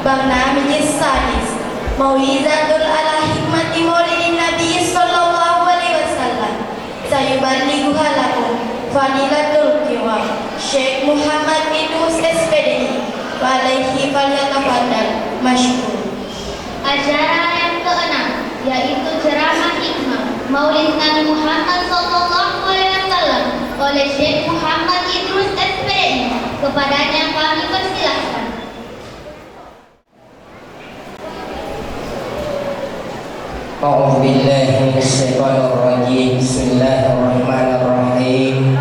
برنامج السادس موعظة على حكمة مولد النبي صلى الله عليه وسلم سيبلغها لكم فضيلة القوام Syekh Muhammad Idrus SPDI walaihi falyatafaddal masykur. Acara yang keenam yaitu ceramah hikmah Maulid Nabi Muhammad SAW oleh Syekh Muhammad Idrus SPDI. Kepadanya kami persilahkan. A'udzu billahi minasyaitonir rajim. Bismillahirrahmanirrahim.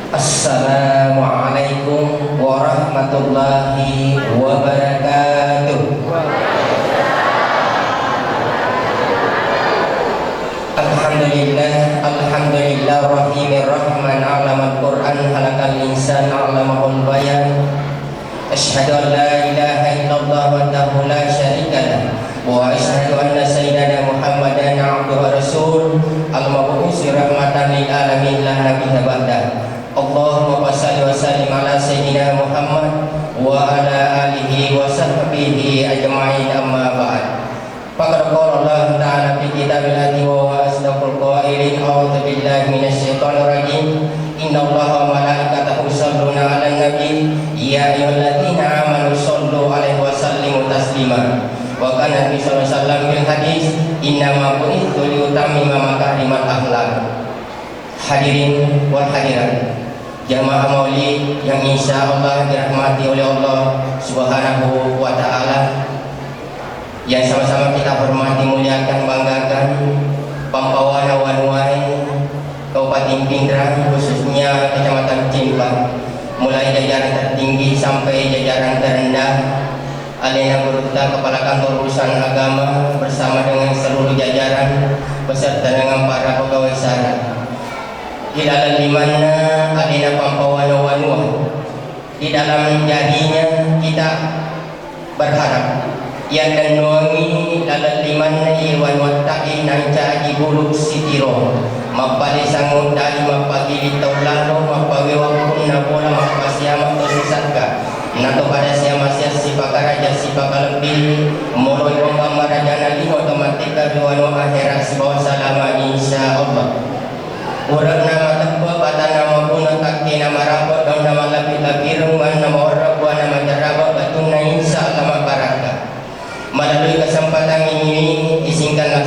Assalamualaikum warahmatullahi wabarakatuh. Alhamdulillah rahimir rahman alamal Qur'an halakal insan alamahul bayan. Asyhadu an la ilaha illallah wahdahu la syarika lah wa asyhadu anna sayyidana Muhammadan abduhu wa rasul al-mab'uts rahmatan lil alamin la nabiyya ba'da. Allahumma shalli wa sallim ala sayyidina Muhammad wa ala alihi wa sahbihi ajma'in, amma ba'd. Faqad qala Allah ta'ala fi kitabil aziz wa asdaqul qailin a'udzu billahi minasyaitonir rajim. Innallaha wa malaikatahu yusholluna 'alan nabi ya ayyuhalladzina amanu shollu 'alaihi wa sallimu taslima. Wa kana Nabi sallallahu alaihi wasallam bil hadis innama bu'itsu liutammima makarimal akhlaq. Hadirin wal hadirat, jamaah maulid yang insyaallah dirahmati oleh Allah Subhanahu wa taala, yang sama-sama kita hormati, muliakan, banggakan Pampawana Wanuai, Kabupaten Pindrang, khususnya Kecamatan Cimpang, mulai jajaran tertinggi sampai jajaran terendah, alena beruta Kepala Kantor Urusan Agama bersama dengan seluruh jajaran beserta dengan para pegawai syarat. Hilal dimana alena Pampawana Wanua, di dalam jadinya kita berharap yang dan nuangi lalat liman iwan wattaqi nanca ibuluk sitiro mapali sangut dari mapagi di taulano mapawi wakun nabola mapasiama tosisaka nato pada siama sia sipaka raja sipaka lebih moroi wamba marajana lino otomatika duano akhirat sibawa salama insyaallah. Urang nama tempo bata nama puna takki nama rabot dan nama lebih rumah nama orang buah nama jarabot batuna insyaallah barakah. Melalui kesempatan ini izinkanlah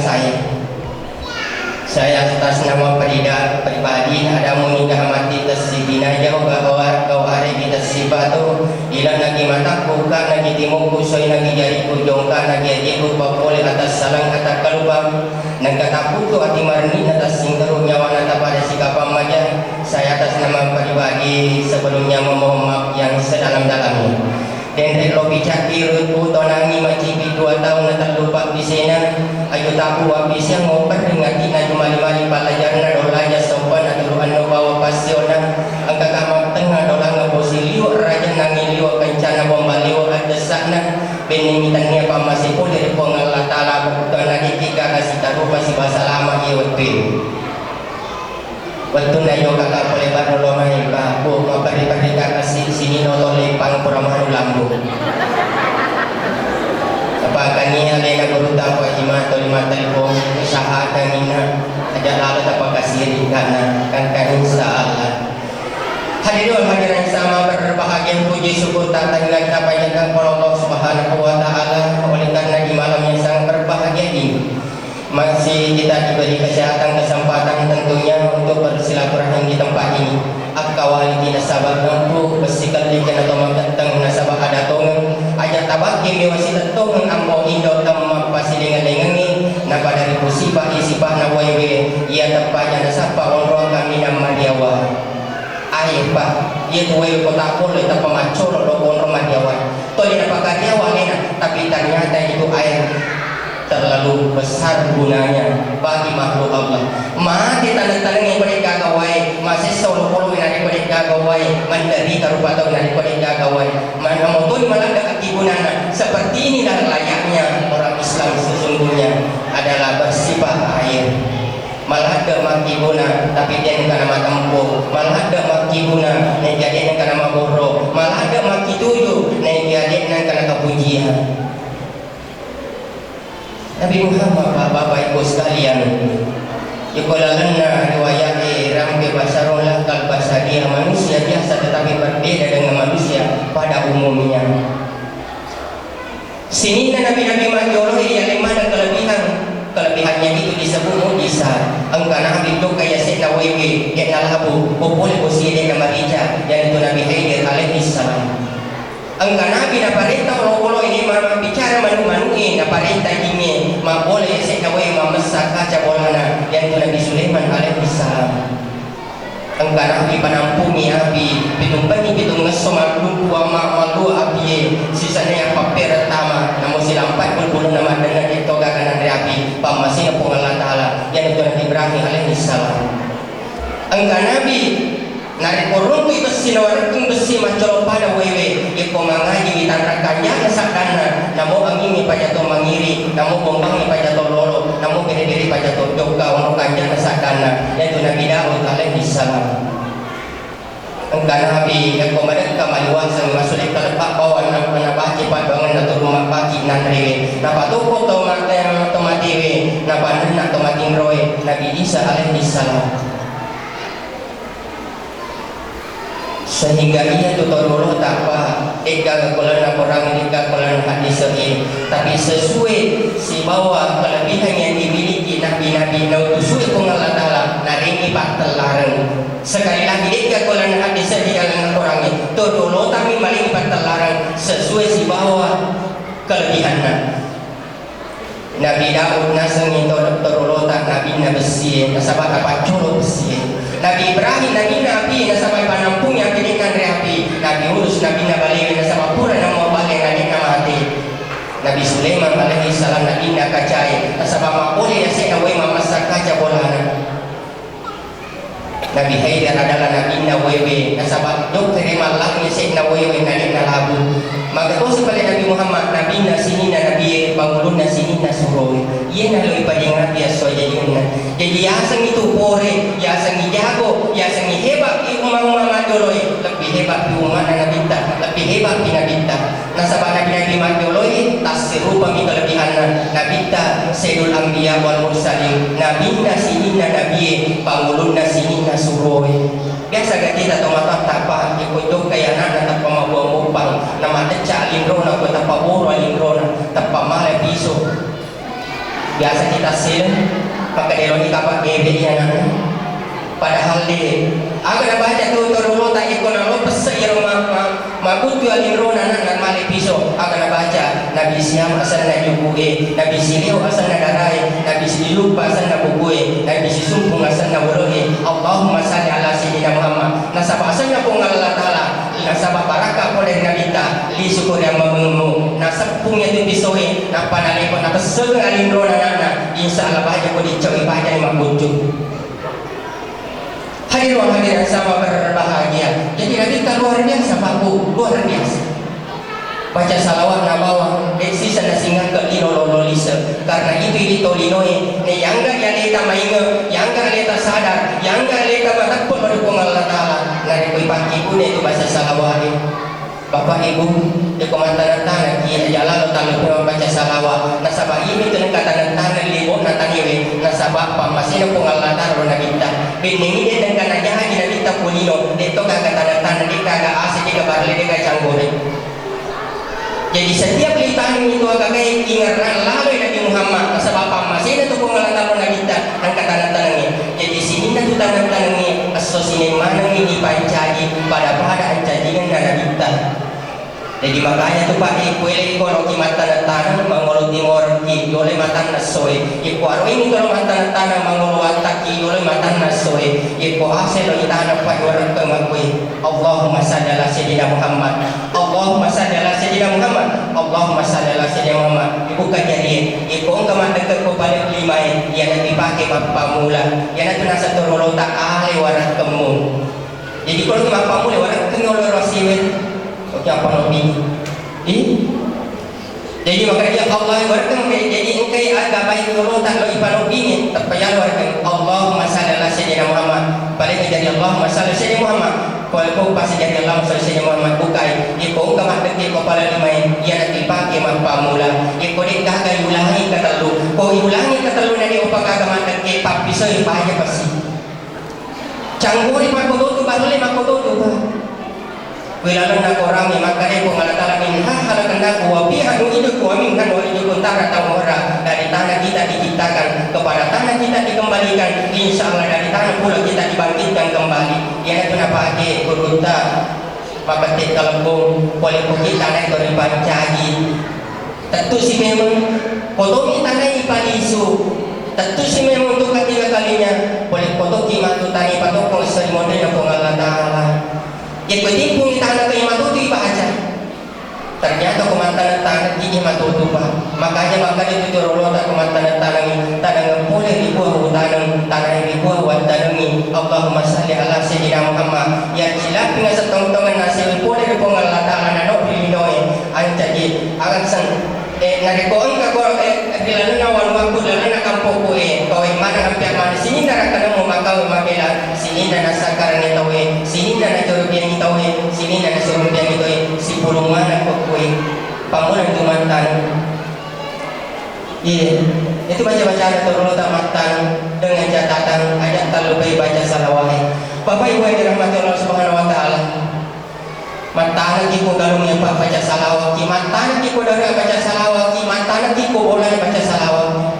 saya atas nama pribadi ada menikah mati tersibina jauh bahwa kau ada kita sibatu ilang lagi mata buka lagi timuku soy lagi jari kujongka lagi ajiku papole atas salang kata kalubang nagkata putu ati marni atas singkaru nyawa nata pada sikapan maja. Saya atas nama pribadi sebelumnya memohon maaf yang sedalam-dalamnya. Dan relo bicara biru tonangi macipi 2 tahun nak lupa bisena ayo tapu habis yang mau perdengati na cuma mali palajar na dolanya sopan atau anu bawa pasiona angka kamar tengah dolang ngabosi liu raja nangi liu kencana bomba liu ada sana benimitannya pamasi pun dari pengalah tala berkutan lagi tiga kasih taruh masih bahasa lama iwetri. Waktu nayo kakak boleh baru lomai babu mapari-pari kakak sini nolong lempang puramanu lambu. Apakah ni alena berutang kwa hima atau lima telepon usaha kanina ajak lalu apakah siri kana kan insyaallah. Hadirin hadirin sama berbahagia, puji syukur tak tanggal apa yang dilakukan Allah Subhanahu wa taala. Oleh karena di malam yang sangat berbahagia ini masih kita diberi kesehatan, kesempatan tentunya untuk bersilaturahim di tempat ini. Akawali di nasabah mampu besikal likan atau mendatang nasabah ada tongan ajak tabak kimi wasi tentung ambo indo tamma pasi dengan ni napa dari musibah isibah na wae ia tempatnya nasapa onro kami nama diawa air pak ia tuwe kota pole ta pamacoro lo onro madiawa to dia napa diawa lena tapi ternyata itu air terlalu besar gunanya bagi makhluk Allah. Mati tanang-tanang yang mereka gawai masih solo-polo yang mereka gawai mandari karupato yang mereka gawai mana motoi malanda akigunana. Seperti inilah layaknya orang Islam sesungguhnya adalah bersifat air. Malah ada makibuna tapi dia bukan nama tempuh, malah ada makibuna yang jadi bukan nama borok, malah ada makituju yang jadi bukan nama kepujian. Nabi Muhammad Bapak Ibu sekalian, Yukulalana riwayat rambi basarullah kal basaria, manusia biasa tetapi berbeda dengan manusia pada umumnya. Sini nabi-nabi majorohi yang mana kelebihannya itu disebut mujizat. Angka nabi itu kayak Sayyidina Wawi, Sayyidina Labu, Bupul Busiri dan Marija, yang itu Nabi Khidir alaihi salam. Angka nabi na parenta ulo ini bicara manu-manuin na parenta ini boleh Sayyidina Wawi memasak kaca bolana, yang itu Nabi Sulaiman alaihi salam. Angka nabi panampungi api pitung ngeso malu api sisanya yang papir tama namun silampat berbulu nama dengan itu gaganan dari api pamasin pun Allah Ta'ala, yang itu Nabi Ibrahim alaihi salam. Angka nabi nari korong itu sinawaring besi macam pada wewe iko mangaji ditantrakanya sakana namo angini pajato mangiri namo bombang pajato lolo namo diri pajato joka untuk kanja sakana, yaitu Nabi Daud alaihi salam. Engkau nabi yang komandan kamaluan sang masuk ke lepak bawah nak baci bangun atau rumah pagi nan rewe napa toko tomatiwe napa nak tomatin roy Nabi Isa alaihi salam. Sehingga ia tutorial tak apa eka kekolan orang eka kekolan hadis ini, tapi sesuai si bawa kelebihan yang dimiliki nabi-nabi nau sesuai pengalat Allah naringi pak telarang. Sekali lagi eka kekolan hadis di kalangan orang ini tutorial tapi maling pak telarang sesuai si bawa kelebihannya. Nabi Daud nasang itu tutorial tak nabi besi nasabah apa colo besi. Nabi Ibrahim nabi nasabah panampung yang kinikan reapi. Nabi Hudus nabi balik nasabah pura nama balik nabi mati. Nabi Sulaiman alaihi salam nabi kacai nasabah makboleh yang saya awai memasak kaca bolana. Nabi Khidir adalah nabi wewe nasabah dok terima lahnya saya wewe nabi labu. Maka tu sekali Nabi Muhammad nabi sini nabi bangun sini suroi. Ia nak lebih pada nabi asal jadi asang itu pore, asang jago, asang hebat umang madoloi, lebih hebat umat nabi tak, lebih hebat nabi tak. Nasabah nabi madoloi tasiru bagi kelebihan nabi tak Sayyidul Anbiya wal Mursalin. Nabi sini nabi bangun sini suroi. Biasa gak kita tomat tak apa ikut kaya anak tak pemabuang upang nama decak lindrona ko tak paboro lindrona tak pamale piso. Biasa kita sil pakai deloni kapak gede anak. Padahal dia aku nak baca tu turun tak ikut nama pesek yang mabutu lindrona anak male piso. Aku nak baca Nabi Siam asal nak jubue, Nabi Silio asal nak darai, Nabi Siluk asal nak bukue, Nabi Sisumpung asal nak berohi. Allahumma salli ala sayyidina Muhammad. Nasabah asal nak pungal Allah Ta'ala, nasabah barakah oleh Nabi ta li syukur yang memengmu nasabungnya tu pisoi napa nalepo napa seng alindro nana insyaallah bahagia ko dicoi bahagia mak bujuk. Hadirin yang sama berbahagia. Jadi Nabi ta luar biasa Paku, luar biasa. Baca salawat na bawah sisa na singa ke lisa karena itu linoi ne yangga ya leta mainga yangga leta sadar yangga leta matakpun madukung Allah Ta'ala ngari koi pagi pun itu bahasa salawat Bapak Ibu di komandan-tangan kia jalan lo baca salawat nasabah ini tu kata-kata libur nataniwe nasabah pamasina pung Allah Ta'ala na kita biningi dia dengan aja haji na kita pulino dito kata-kata dia kagak asik dia barli dia canggore. Jadi setiap litan itu agak kayak ingatkan lalu Nabi Muhammad sebab apa masih ada tu pengalaman Nabi kita angkat tangan-tangannya. Jadi sini tu tangan-tangannya asosiasi mana ini pancadi pada ancajian Nabi kita. Jadi makanya tu Pak Ibu kalau kimat tanah mangolo timor ki oleh matan nasoe. Ibu aro ini kalau matan tanah mangolo wataki oleh matan nasoe. Ibu asal lo tanah Pak orang kemakui. Allahumma salli ala sayyidina Muhammad. Allahumma salli ala sayyidina Muhammad. Allahumma salli ala sayyidina Muhammad. Ibu kajadian. Ibu engkau dekat ko balik limai yang nanti pakai bapa mula. Yang nanti nasa turun tak ale warat kemu. Jadi kalau tu bapa mula warat kengol rasiwet. Oke apa lebih? Jadi makanya Allah berkata jadi engkai agak baik kalau tak lo ipan opini tapi yang berkata Allahumma salli ala sayyidina Muhammad. Paling jadi Allahumma salli ala sayyidina Muhammad. Walaupun pasti jadi Allah selesai Muhammad bukai. Iko kamat deki kepala limai. Ia nak dipakai mampa mula. Iko dikah kau ulangi ketelu. Kau ulangi ketelu nanti upah kamat deki papi soi bahaya pasti. Canggur di pakoto tu baru lima koto tu bah. Wilalan nak orang ni maka dia pun Allah Taala minha halakan aku wabi anu hidup kami kan wali hidup tak tahu orang dari tanah kita diciptakan kepada tanah kita dikembalikan. Insya Allah dari tanah pula kita dibangkitkan kembali. Ia kenapa ade kurunta maka tek kalembung boleh pergi tanah itu dibancagi. Tentu si memang kotomi tanah ipalisu. Tentu si memang untuk ketiga kalinya boleh kotoki matu tani patok kong seri model ng Allah Taala. Jadi pwede pun tanah ke imatutu iba aja. Ternyata kumantan tanah di imatutu pa. Makanya dia turun tak kumantan tanah boleh dibuah tanah dibuah wan tanah ni. Allahumma salli ala sayyidina Muhammad. Ya silap dengan setong-tongan nasi boleh dibuang Allah Taala nano pilinoy. Ancaji akan sang narikoon ka ko bilalo na walwag ko lalo na kampo ko kau mana hampir mana sini na kana mo makaw mabela sini na nasa karang ito sini na naturubian ito sini na nasurubian ito si pulungan ko ko pamulang tumantan. Itu baca-baca ada turun tamatan dengan catatan ayat terlebih baca salawat. Bapak Ibu yang dirahmati Allah Subhanahu wa taala. Mantana kiko galung yang baca salawat, mantana kiko dari baca salawat, mantana kiko boleh baca salawat.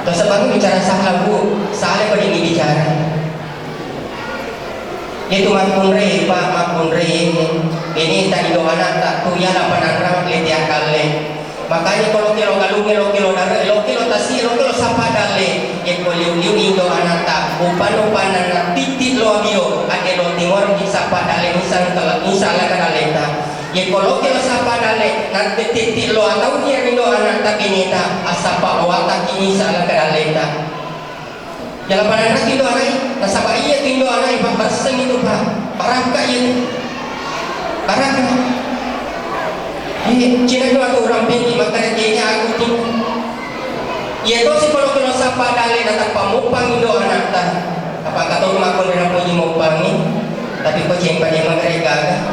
Terus sebab bicara salah bu, salah pada ini bicara. Itu makunre, Pak makunre ini tadi doa anak tak tu ya lapan anak letiak kali. Makanya kalau kilo galung kilo darah kilo tasi kilo sapa dale eko liu indo anata upan anak titit lo bio ade lo timor di sapa dale misalnya kan aleta eko kilo sapa dale nanti titit lo atau dia indo anata binita asapa awata kini misalnya kan aleta jalan anak itu anai nasaba iya indo anai pak baseng itu pak parah kak ini parah kak. Cina itu aku orang pergi maka dia aku tu. Ia tu si kalau sapa dalih datang pamupang indo anak ta. Apa kata rumah aku dengan puji mupang ni? Tapi kau cempa dia mereka.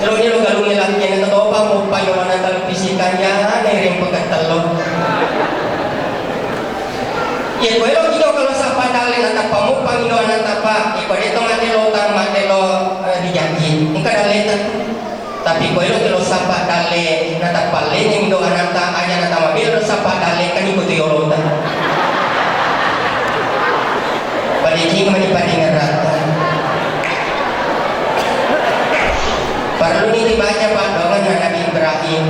Kalau dia lo galung lelaki yang kata apa mupang yang mana televisikan ya nerem pekat telur. Ia kau kita kalau sapa dalih datang pamupang indo anak ta pak. Ia kau dia tu mati lo dijanji. Engkau dalih tak? Tapi kalau kita sapa dale nata paling yang doa nata aja nata mobil sapa dale kan ikut yolota. Padiki mani padingan rata. Perlu ini dibaca pak doa Nabi Ibrahim.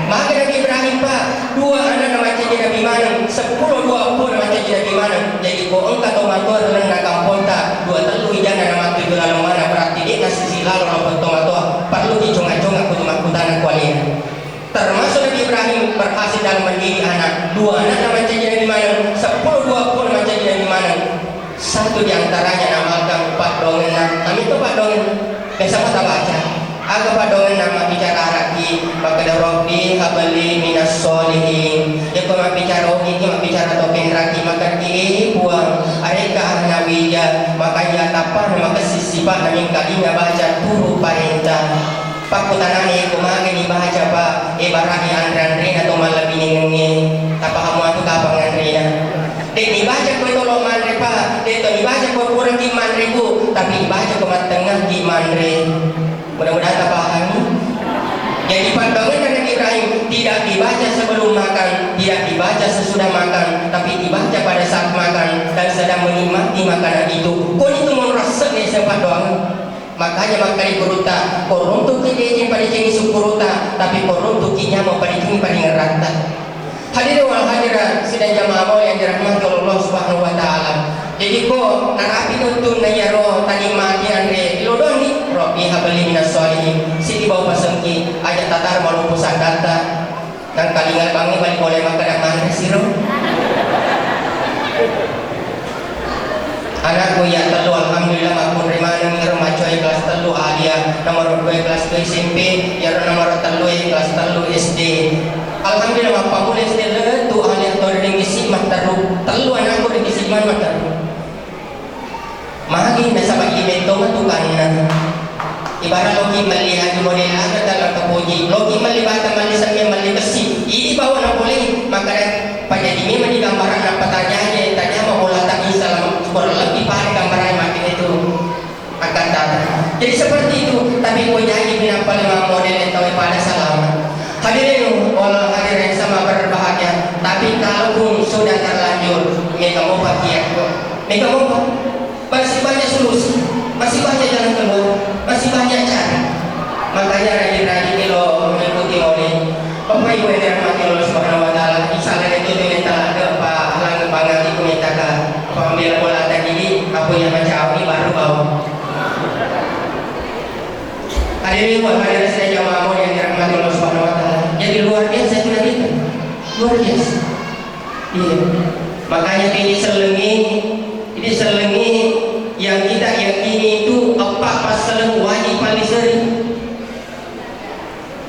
Maka Nabi Ibrahim pak dua anak nama jadi Nabi mana 10-20 nama jadi Nabi mana. Jadi kau engkau atau matur lena kampung tak dua telu ijana nama tu dalam mana berarti dia nasi silalu nama tomato perlu dicong-cong aku cuma kutanan kualina. Termasuk Nabi Ibrahim berhasil dalam mendidik anak. Dua anak nama jadi Nabi mana 10-20 nama jadi Nabi mana. Satu diantaranya nama agam Pak Dongen. Kami itu Pak Dongen biasa kita baca. Agak Pak Dongen nama bicara raki maka Rabbi habli minas solihin. Ya kalau bicara ini bicara topeng raki maka dia buang adakah nabiya maka ia tapah maka sisipat naming kalinya baca turu parenta pak kutanani kumaga ni baca pak ibarani andran atau malabini nge tapah kamu aku kapang andrina dek ni baca ko tolong mandre pak dek to ni baca ko kurang di mandre ku tapi baca ko matengah di mandre mudah-mudahan tapahan. Jadi pandangan Nabi Ibrahim tidak dibaca sebelum makan, tidak dibaca sesudah makan, tapi dibaca pada saat makan dan sedang menikmati makanan itu. Kau itu merasa ni sempat doang. Makanya makan kuruta, koruntu kita pada jenis kuruta, tapi koruntu kita mau pada jenis pada ngerata. Hadirin wal hadirat sidang jamaah Allah yang dirahmati Allah Subhanahu wa taala. Jadi ko narapi nuntun na yaro tani mati andre ilodon ni Rabbi habli minas solihin. Siti bawa pasangki aja tatar malu pusat data dan kalingan bangi balik boleh makan mana siro. Anakku ya telu alhamdulillah aku terima nang remaja kelas telu alia nomor 2 kelas 2 SMP ya nomor 3 kelas 3 SD. Alhamdulillah apa boleh SD tu alia tu dengan isi mataru telu anakku dengan isi mataru. Magi nasa mag-imento matukan na. Ibarat logi melihat model agak dalam kepuji logi melibatan malisan yang melibasi ini bawa na boleh maka pada ini memang digambaran apa tanya tanya mau bola tak salam kurang lebih pada gambaran makin itu akan datang jadi seperti itu tapi kau jangan kenapa lima model atau pada salam hadirin walau hadirin sama berbahagia tapi kalau pun sudah terlanjur mereka mau bahagia mereka mau masih banyak solusi masih banyak jalan keluar masih banyak cara makanya rajin-rajin kalau mengikuti oleh Bapak Ibu yang dirahmati Allah Subhanahu wa taala insyaallah itu dengan ada apa halang banget itu mintakan apabila bola tadi apa yang baca ini baru bawa hadirin wa hadirat saya jamaah yang dirahmati Allah Subhanahu wa taala jadi luar biasa itu lagi luar biasa iya makanya ini selengi yang kita yakini itu empat pasal wajib palisari.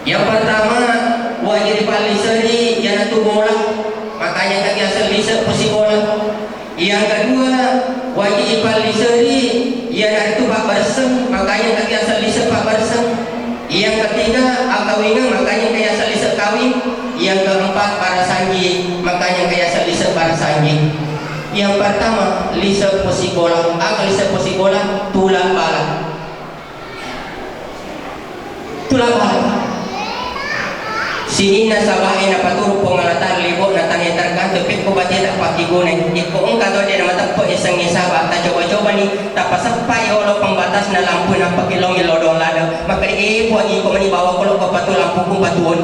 Yang pertama wajib palisari yang itu bola, makanya kaki asal bisa posisi bola. Yang kedua wajib palisari yang itu pak bersem, makanya kaki asal bisa pak bersem. Yang ketiga akawingan, makanya kaki asal bisa kawin. Yang keempat para sanji, makanya kaki asal bisa para sanji. Yang pertama lisa posisi bola, lisa posisi bola tulang bala. Sini nasabah ina paturu pengalatan libo na tangi tergan tapi ko bati tak paki gune. Iko engka to dia mata po isang isaba ta coba-coba ni tapasampai olo pembatas na lampu na pakilong ilodong lada. Maka ipo ni ko mani bawa ko ko patu lampu kung patuon.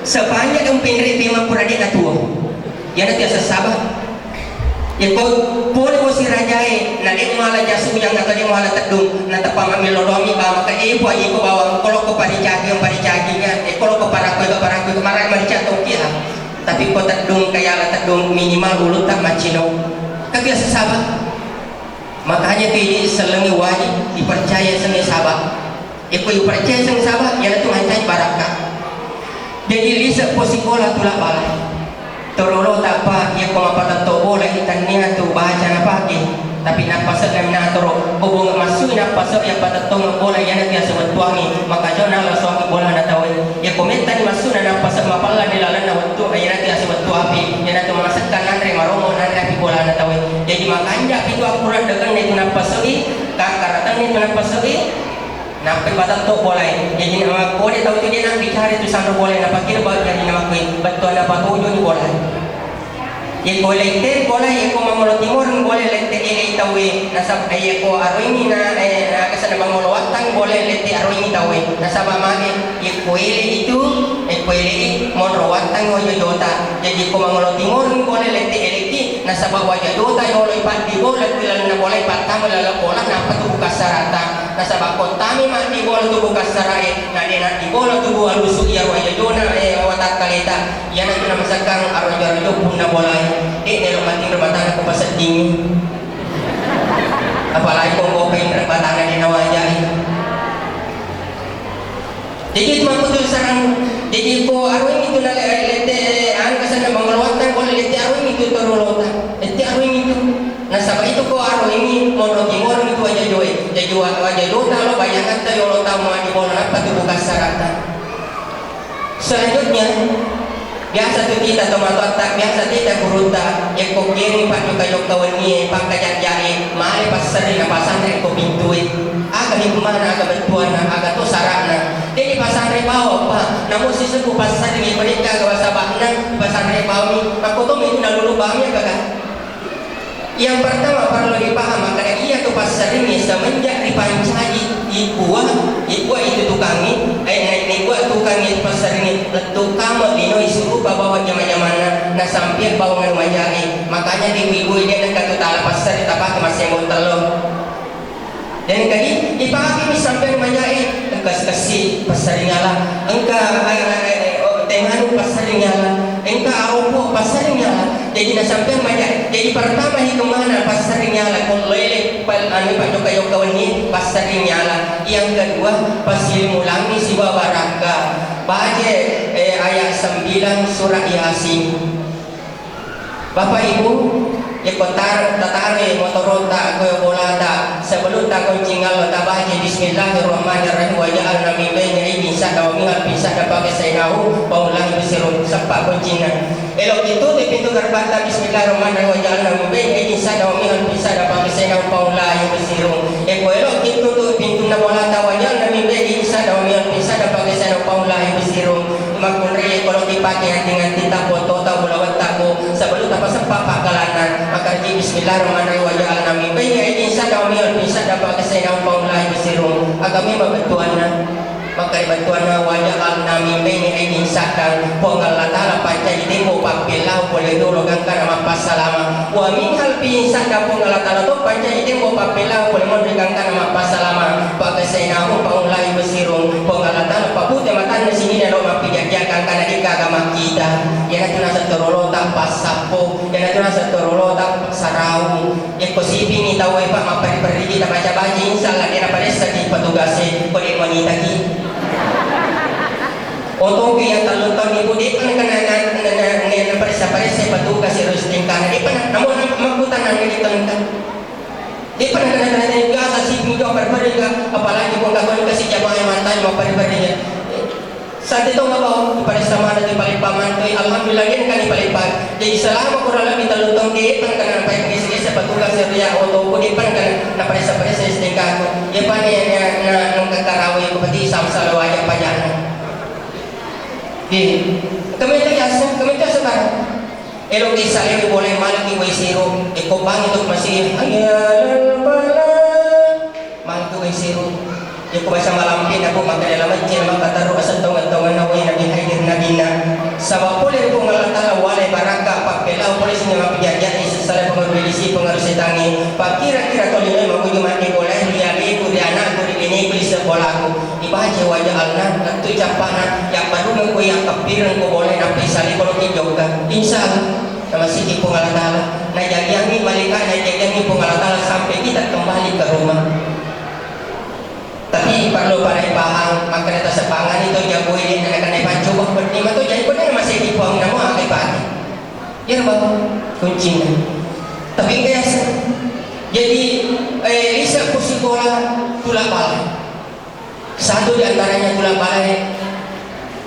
Sebanyak ang pinri pima puradi na tuo. Yan at sa sabah. Iko puli ko si rajai na di mala jasu yang na tadi mala tadung na tapama milodomi ba maka ipo ko bawa ko ko paricagi ang paricagi nya ko ko para ko marag marica to kia tapi ko tadung kaya la tadung minimal ulut tak macino kabiasa sabah makanya pilih selengi wajib dipercaya sengi sabah iko dipercaya sengi sabah ya tu hancai barakah jadi lisa posikola tulak balai torolo tak apa ia ko mapatato boleh tania tu baca na pagi tapi napasal na toro hubung masuk napasal yang patato bola yang biasa watuangi maka jona la suami bola na tawe ia komentar masuk na napasal mapalla di lalan na watu ayana biasa watu api yang tu masakkan andre maromo na api bola na tawe jadi makanya itu akurat dengan itu napasal karatan itu napasal nampak patato boleh jadi nama ko dia tahu tu dia nak bicara tu sana boleh nak pakir baru jadi nama ko betul ada patujo ni boleh ye ko lente boleh ye ko mamolo timur boleh lente ini tawe nasab ye ko arwini na kesana bangolo watang boleh lente arwini tawe nasab mage ye ko itu ko ile monro watang ho jota jadi ko mangolo timur boleh lente eleki nasab wajah jota yo lo ipati boleh bilang na boleh patam lala bola nampak tu buka sarata nasab kontami mati bola tu buka sarai na dia nanti bola tu buat lusu ya wajah jona watak kalita ya nanti nama sakang arwah pun na bola nelo mati berbatang ko pasal dingin apalagi kung open berbatang di nawajah jadi maksud sarang jadi ko arwing itu na lete ang kasana mangalwatan ko lete arwing itu torolota lete arwing itu nasaba itu ko arwing mo timor itu aja joy jadi wajah dota lo bayangan tayo lo tamu di bola apa tu buka sarata selanjutnya biasa tu kita tomato tak biasa kita kurunta yang ko kiri pak kayo kawan ni pak kajak jari mari pasari na pasantren ko pintui aga hikmana aga bantuan aga to sarana jadi pasantren bawa pak namun sisa ku pasantren ni mereka gawa sabahna pasantren bawa ni aku to mi dulu bangnya kakak yang pertama perlu dipaham makanya ia tu pasantren ni semenjak dipancaji ibuah itu tukangi ibuah tukangi pasantren ni tukang lino isuruh bawa zaman-zaman na sampai bawa nganu majari makanya ibu-ibu dia nak kata tala pasar tapak masih mau telur dan kali dipakai ni sampai majari engkas kasih pasar nyala engka tengaru pasar nyala engka aropo pasar nyala jadi na sampai majari jadi pertama hikmahna pasar nyala kolele anu pak kayo kawan ni pasar nyala yang kedua pasil mulangi siwa baraka baca ayat 9 surah Yasin. Bapak Ibu ikotar tatare motorota ko bolata sebelum ta kuncingal ta baca bismillahirrahmanirrahim wa ja'alna min baini aydihim sadda wa min khalfihim sadda pakai sainahu paulahi bisirun sepak kuncina elok itu di pintu gerbang ta bismillahirrahmanirrahim wa ja'alna min baini aydihim sadda wa min khalfihim sadda pakai sainahu paulahi bisirun elok itu tuh pintu na bolata wa ja'alna min baini sadda wa min khalfihim sadda pakai sainahu paulahi bisirun makunri kalau dipakai dengan tinta foto ta bulawat taku sebelum ta sepak pakalanan maka di bismillahirrahmanirrahim wa ja'alna min baini aydihim sadda wa min khalfihim sadda pakai sainahu paulahi bisirun agami bantuanna maka bantuanna wa ja'alna min baini aydihim sadda Allah taala panca idimo papilau boleh dulu gangkan nama pasalama wa min khalfihim sadda Allah taala to panca idimo papilau boleh mondegangkan nama pasalama pakai sainahu paulahi bisirun Allah taala pabute matan sini na lo mapijajakan kana ikagama kita yana tuna sa torolo tanpa sapo yana tuna sa torolo tanpa sarau ekosipi ni tawai pa mapari-pari kita baca-baca insyaallah dia pada sedih petugase boleh wanita ki Oto yang talon-talon ibu di pan kena parisa-parisa petugas harus tingkah di pan namun makutan nang di tengah di pan kena juga asasi pinjau berbeda apalagi kau kau kasih jamaah mantan mau berbeda saat itu nggak mau pada sama ada di balik paman tu alhamdulillah ini kan di balik paman jadi selama kurang lebih talon-talon di pan kena baik kisah petugas ya oto pun di pan kena parisa-parisa tingkah ya pan yang nang kekarawi kepada sama-sama wajah pajana kami tak sekarang elok isale boleh malaki waisiro ikobang itu masih ayal bala malaki waisiro Iku bahasa malampin aku maka dalam masjid maka taruh asal tongan-tongan nawai nabi haidir nabina sabab boleh aku ngalatala walai baraka pak belau boleh sini mapi jajan sesalah pengaruh bilisi pengaruh setangi pak kira-kira kalau ini aku cuma boleh liali ku di anakku di bini ku di sekolahku ibaca wajah alna tentu capana yang baru aku yang kepiran ku boleh napi sali kalau tijokan insyaallah sama siki pengalatala nah jagiangi malaikat nah jagiangi pengalatala sampai kita kembali ke rumah tapi perlu pada paham maka data sepangan itu jago ini akan dapat coba berlima tu jadi benar masih di puang nama akan pagi ya bang kuncinya tapi guys jadi Lisa kursi bola tulang balik satu diantaranya tulang balik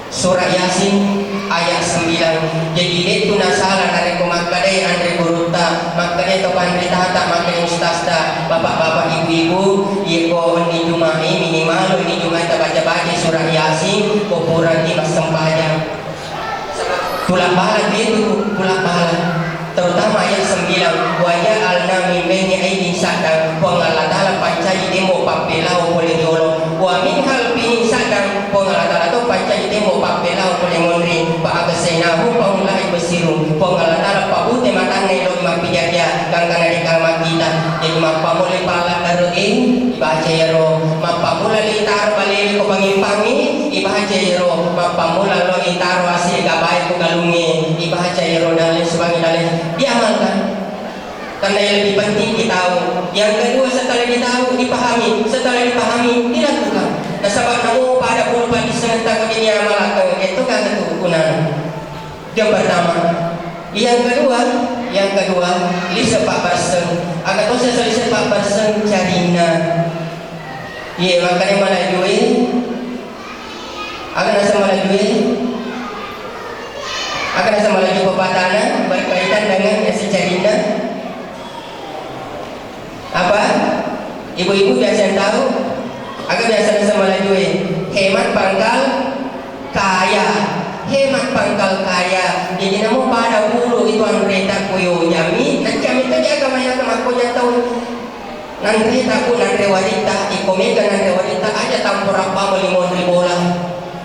surah Yasin ayat 9 jadi itu nasalah dari kumakadai andre guruta makanya to pandri tahta makanya ustazda bapak-bapak ibu-ibu yeko ni jumai minimal ni jumai ta baca-baca surah Yasin kuburan di mas sembahyang tulang bala itu tulang bala terutama ayat 9 wa ja'alna min baini aydihim saddan wa Allah taala pancai demo papelau boleh diolong wa min khalfihim saddan wa Allah taala to pancai demo papelau boleh mondri pa agasenahu pa ulai basiru wa Allah taala pabute matang ngai lo mapijaja kang kana di kalma kita jadi mapa boleh pala karuin ibaca yaro mapa mula litar balili ko pangimpangi ibaca yaro mapa mula lo itar wasi gabay ko galungi ibaca yaro dalil sebagai dalil diamalkan karena yang lebih penting ditahu yang kedua setelah ditahu dipahami setelah dipahami dilakukan nah sebab kamu pada pulpa disentak ini amalkan itu kan ketukunan yang pertama yang kedua lisa pak person agak tahu saya lisa pak person carina iya makanya malah jual agak nasa malah jual akan ada lagi pepatana berkaitan dengan si carina apa ibu-ibu biasa tahu agak biasa sama lagi hemat pangkal kaya jadi namu pada bulu itu anreta kuyo jami dan kami itu jaga banyak sama aku yang tahu nanti aku nanti wanita ikomega nanti wanita aja tampur apa melimon bola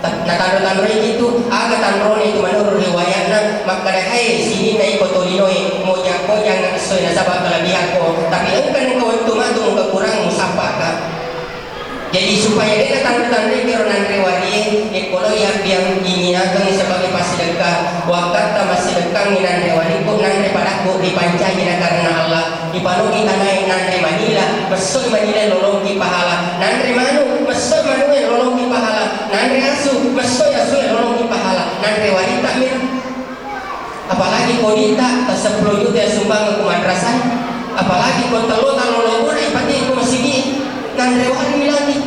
nah tanda-tanda itu agak tandron itu menurut riwayatnya maka hai sini na iko tolinoi mojang sesuai nasabah kelebihan ko tapi engkan kau itu matu muka kurang musapaka jadi supaya dia tanda-tanda keronan rewari ekolo yang inginakan sebagai pasidekah wakata masih dekang minan rewari ko nan pada ko dipancai karena Allah dipanu kita naik nan Manila besok Manila lolong di pahala nan manu besok manu lolong di pahala nan asu besok asu lolong di pahala nan wanita mir apalagi kodita 10 juta sumbang ke madrasah Apalagi kung talo pun ay pati ko masigi nanrewan mi lagi.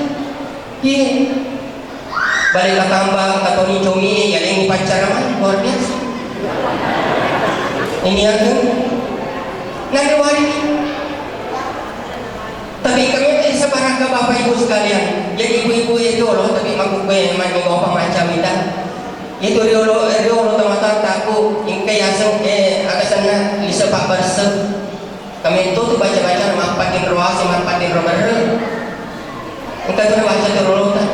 Iya. Balik katambang katoni cumi ya yang pacaran luar biasa. Ini aku nanrewan ini. Tapi kami tadi sebarang ke Bapak Ibu sekalian. Jadi ibu-ibu itu loh, tapi makukuya naman yung macam itu. Itu riolo teman-teman taku yung kaya agasan na lisa pak barsa. Kami itu tuh baca-baca mampatin roasi mampatin romer. Kita tuh baca terulota.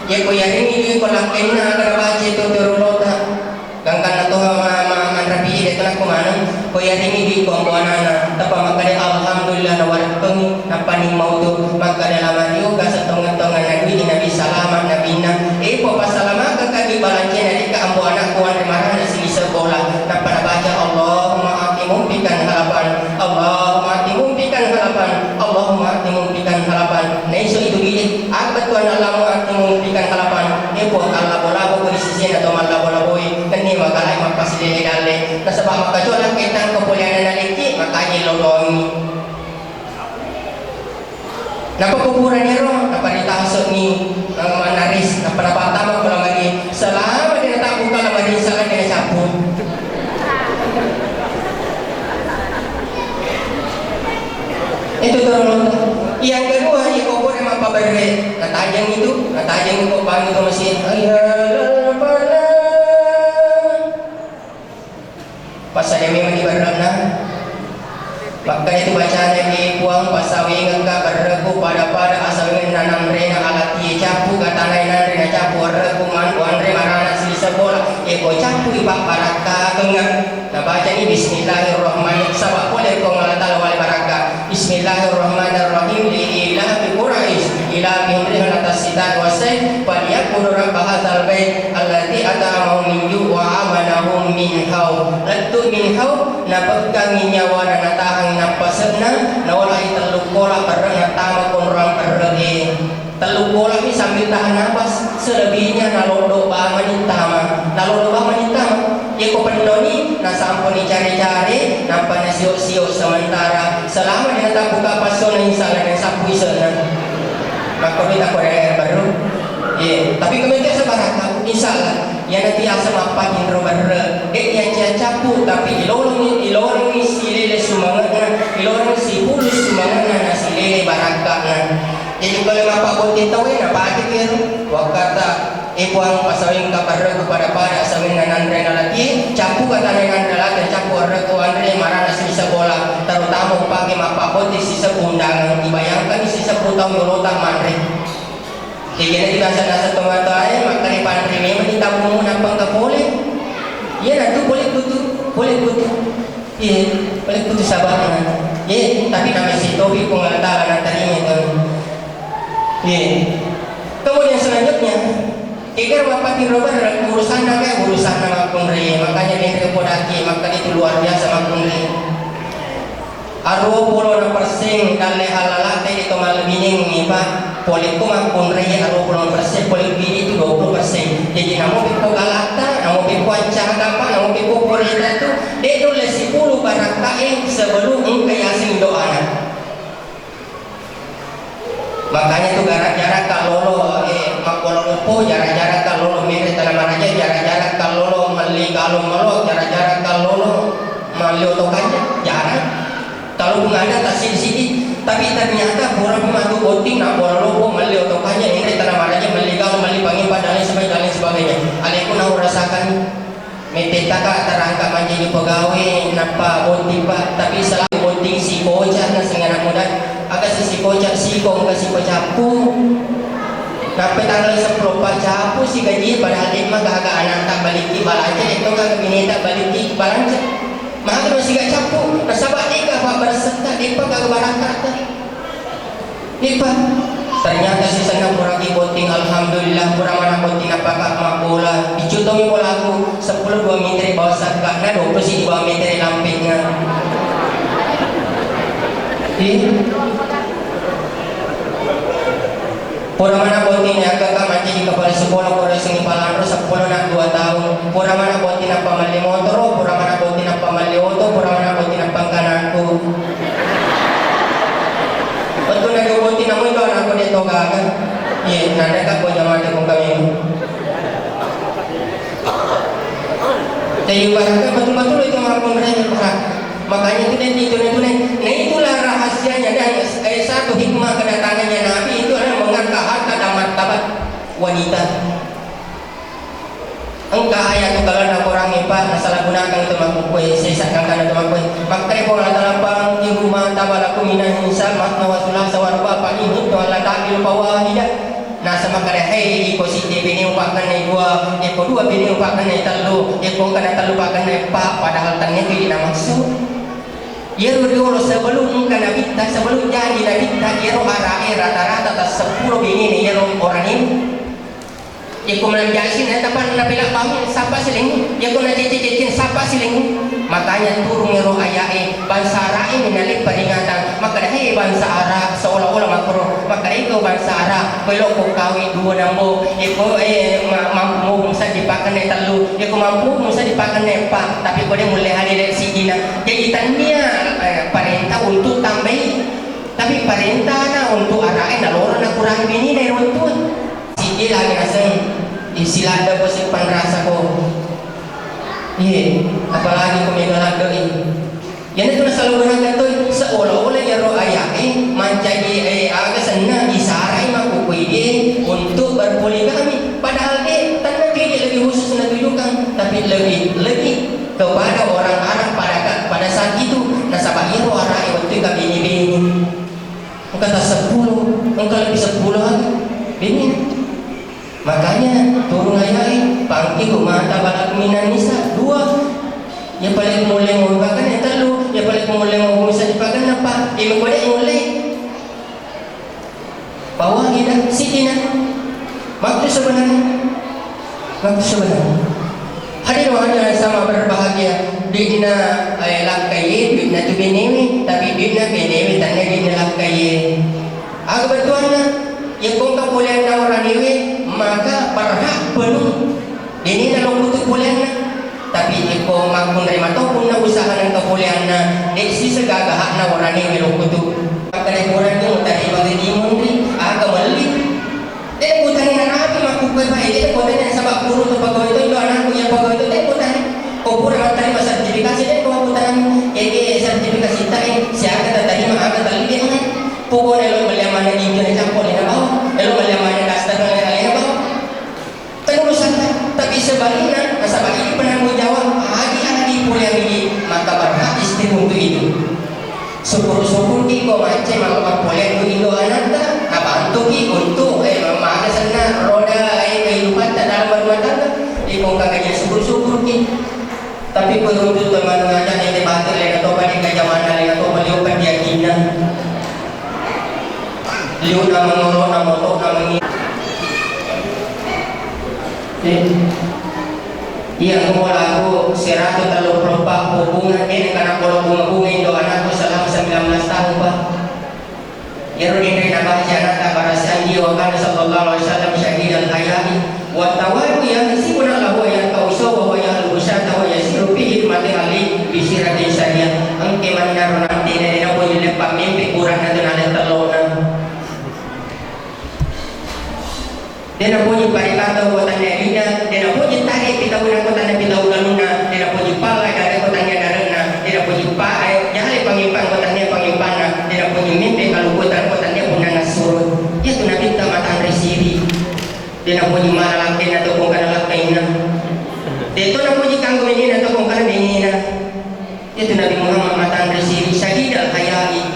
Ya ko yarin ini ko lakin na agar baca itu terulota. Gangkan na to rapi itu na kumana. Ko yarin ini ko ang buana tapa makade alhamdulillah na waratong na paning mau tu makade lamariu kasatongan-tongan Nabi salamat nabina. Po pasalamat kami balance na di ka ambo anak ko ang marah na sili sa bola na panabaca Allahumma atimumpikan harapan Allahumma atimumpikan harapan Allahumma atimumpikan harapan. Nah iso itu gini apa tuan Allahumma atimumpikan harapan po Allah bola ko disisian atau malabo-laboy kani makalay mapasilili dali na sa pamakajola kitang kapulianan na liki makanya lolongi. Napakupuran niya ron, naparitaso ni manaris, napanapatama ko lamari. Salamat din natapong ka lamari sa kanya na sapon. Itu turun. Yang kedua, iko na mapabarre. Natajang itu paano ito masih. Pasal yang memang dibarang na. Maka itu bacaan yang dibuang pasawingan ka berregu pada asawingan nanam rena alati capu katanay na rena capu regu man re marana silisa bola eko capu ibak baraka kengan na baca ini bismillahirrahmanirrahim sabak boleh ko ngalatal wal baraka bismillahirrahmanirrahim li ilahi quraish ila bihri atas sidat wasai faliyakunu rabb hadzal bait alladzi at'amahum min ju' wa amanahum min haw latu min haw na pagkang nyawa na natahang napasana na wala italuk bola bareng na tama kon orang pergi teluk bola ni sambil tahan nafas selebihnya nalodo ba manitama ya ko pendoni na sampun dicari-cari nampak na siok-siok sementara selama dia tak buka paso na insalah dan sapu isana maka kita korek baru tapi kemudian sebarang insalah ya nanti asa mapan indro barre yang cacapu tapi ilorong ni silele sumangatna ilorong si pulus sumangatna na silele barakana jadi kalau mapak bontin tahu na pati kero wakata ibuang pasawing kabarre kepada asawing nanandre nalaki capu kata nanandre nalaki capu arre ko andre marana sisa bola terutama upake mapak bontin sisa undangan dibayangkan sisa putau yolota manre jadi di bahasa tomato ay makani pantri memang ditabung nampang ka boleh. Iya na tu boleh kutu. Iya, boleh kutu sabarna. Iya, tapi kami si Tobi kung antara na tarime itu. Iya. Kemudian selanjutnya Igar mapati robar urusan na makungri makanya dia kepodaki maka itu luar biasa makungri. 20% dalle halalate itu malbining ni Pak polik ko makungri 20% polik bini itu 20%. Jadi namo piko galata namo piko ancang apa namo piko porita itu dia dulu 10 barakain sebelum kaya sing doana. Makanya tuh jarak-jarak kalau makololo po jarak-jarak kalau mere tanaman aja jarak-jarak kalau meli kalau melo jarak-jarak kalau meli otokannya jarak kalau bunga ada tak sini tapi ternyata orang pematu boting nak bololo po meli otokannya mere tanaman aja meli kalau meli panggil padane sebagainya aleko na rasakan mete taka terangkat menjadi pegawai napa boting Pak tapi selalu boting si bocah na singana muda agak si kocak si kong kasih pacapu sampai tanggal 10 pacapu si gaji padahal dia mah kagak anak tak baliki balanja itu kagak bini tak baliki balanja mah kalau si gak capu nasabak dia Pak berserta dia Pak kagak barangkat dia Pak ternyata si sana kurang boting alhamdulillah kurang mana boting apakah mabola dicutomi bola aku 10 2 meter bawah sakak na 20 si 2 meter lampingnya pura mana botin ya kakak macam di kepala sekolah pura sini palang terus 10 nak 2 tahun pura mana botin apa mali motor pura mana botin apa mali auto pura mana botin apa kananku Iya, nada ka po mati kung kami. Jadi ibaratkan betul-betul itu mga pemerintah. Makanya itu tunai. Nah itulah rahasianya dan satu hikmah kedatangannya Nabi itu adalah mengangkat harta dan martabat wanita. Engkau ayat itu kalau nak orang ipa masalah gunakan itu makukui sesatkan itu makukui. Makanya kau nak lapang di rumah tabalaku minan insan makna wasulah sawarba paling itu Allah takbil bawahida. Nah sama kare hei positif ini upakan naik dua, dua ini upakan naik telu, kena telu upakan naik pak. Padahal tanya tidak maksud. Ya dulu sebelum kena bita sebelum jadi nabita ya rata-rata tak 10 bini nih ya orang ini. Ya kau melanjasin ya tapi nabilah bangun siapa siling ya kau nak cicit siapa siling makanya turun ya roh ayae bangsa Arab menalik peringatan maka dah bangsa Arab seolah-olah maka itu bangsa Arab belok kau kawin dua nambo ya kau mampu musa dipakai naik telu ya kau mampu musa dipakai naik pak tapi kau dia mulai hari dari sini jadi tanya perintah untuk tambah tapi perintah na untuk arahin na lorong na kurang bini dari untuk sige lagi naseng istilah ada posipan rasa ko iya apalagi kung may nalaga yan ito na sa lugar na ito seolah-olah ya roh ayakin menjadi agasan na isaray mapupwede untuk berpoligami padahal tanpa tidak lebih khusus na tuyukan tapi lebih kepada orang Arab pada saat itu nasa bahiro aray waktu ka bini-bini kata 10 engkau lebih 10 lagi bini makanya turun ayai pangki mata balak minan nisa 2 yang paling mulai merupakan yang telu yang paling mulai bisa dipakai apa yang boleh mulai bawah kita sikina waktu sebenarnya hadir wahana sama berbahagia dina langkai dina tu benewi tapi dina benewi tanya dina langkai aga betuana yang kau tak boleh ada orang dewi maka berhak penuh ini dalam kutu boleh tapi kau mampu nerima ataupun na usaha ng kapulian na si segagahak na orang dewi dalam kutu pagkalay kurang yung tari magdimon rin aga mali kutani na nabi makupay ba kutani na sa bakuro to pagawa ito yung anak ko yung pagawa ito kutani kung pura matari masertifikasi kung kutani sertifikasi tayo siya ka tatari maaga talibin pukul elo meliaman yang ingin dicampur di bawah, elo meliaman yang kasar yang lain bawah. Penulisan tapi sebaliknya, nasabah ini penanggung jawab adi pulang ini maka berhak istri untuk itu. Syukur kiko macam melakukan pulang untuk itu anak tak, apa untuk untuk mama sana roda kehidupan tak dalam berumah tangga, ikut kakaknya syukur ki. Tapi perlu teman ngajar yang dibaca lagi atau pada kejaman lagi atau beliau pendiakinan. Liu na mengoro na moto na mengi. Iya kung wala ko 134 hubungan din karena kalau bunga Indo anak ko selama 19 tahun pa. Yaro din rin nabaca nata para sa Diyo kan sallallahu alaihi wasallam syahidan hayati wa tawaru ya si kuna lahu ya kauso wa ya al-usata wa yasiru fi hikmati ali bi siratin syariah ang kemanaro nanti na po yung pamimpi kurang na doon talona. Dia nak punya parikata buatan nerina, dia nak punya tarik kita guna kota nabi tahu galuna, dia nak punya palai dari kotanya darana, dia nak punya pakai jahali pangimpan kotanya pangimpana, dia nak punya mimpi kalau kotanya punya ngasurut, dia tu nabi tak matang resiri, dia nak punya malalakin atau bukan lakaina, dia tu nak punya kanggumin atau bukan dingina, dia tu nabi Muhammad matang resiri, syahidah hayali,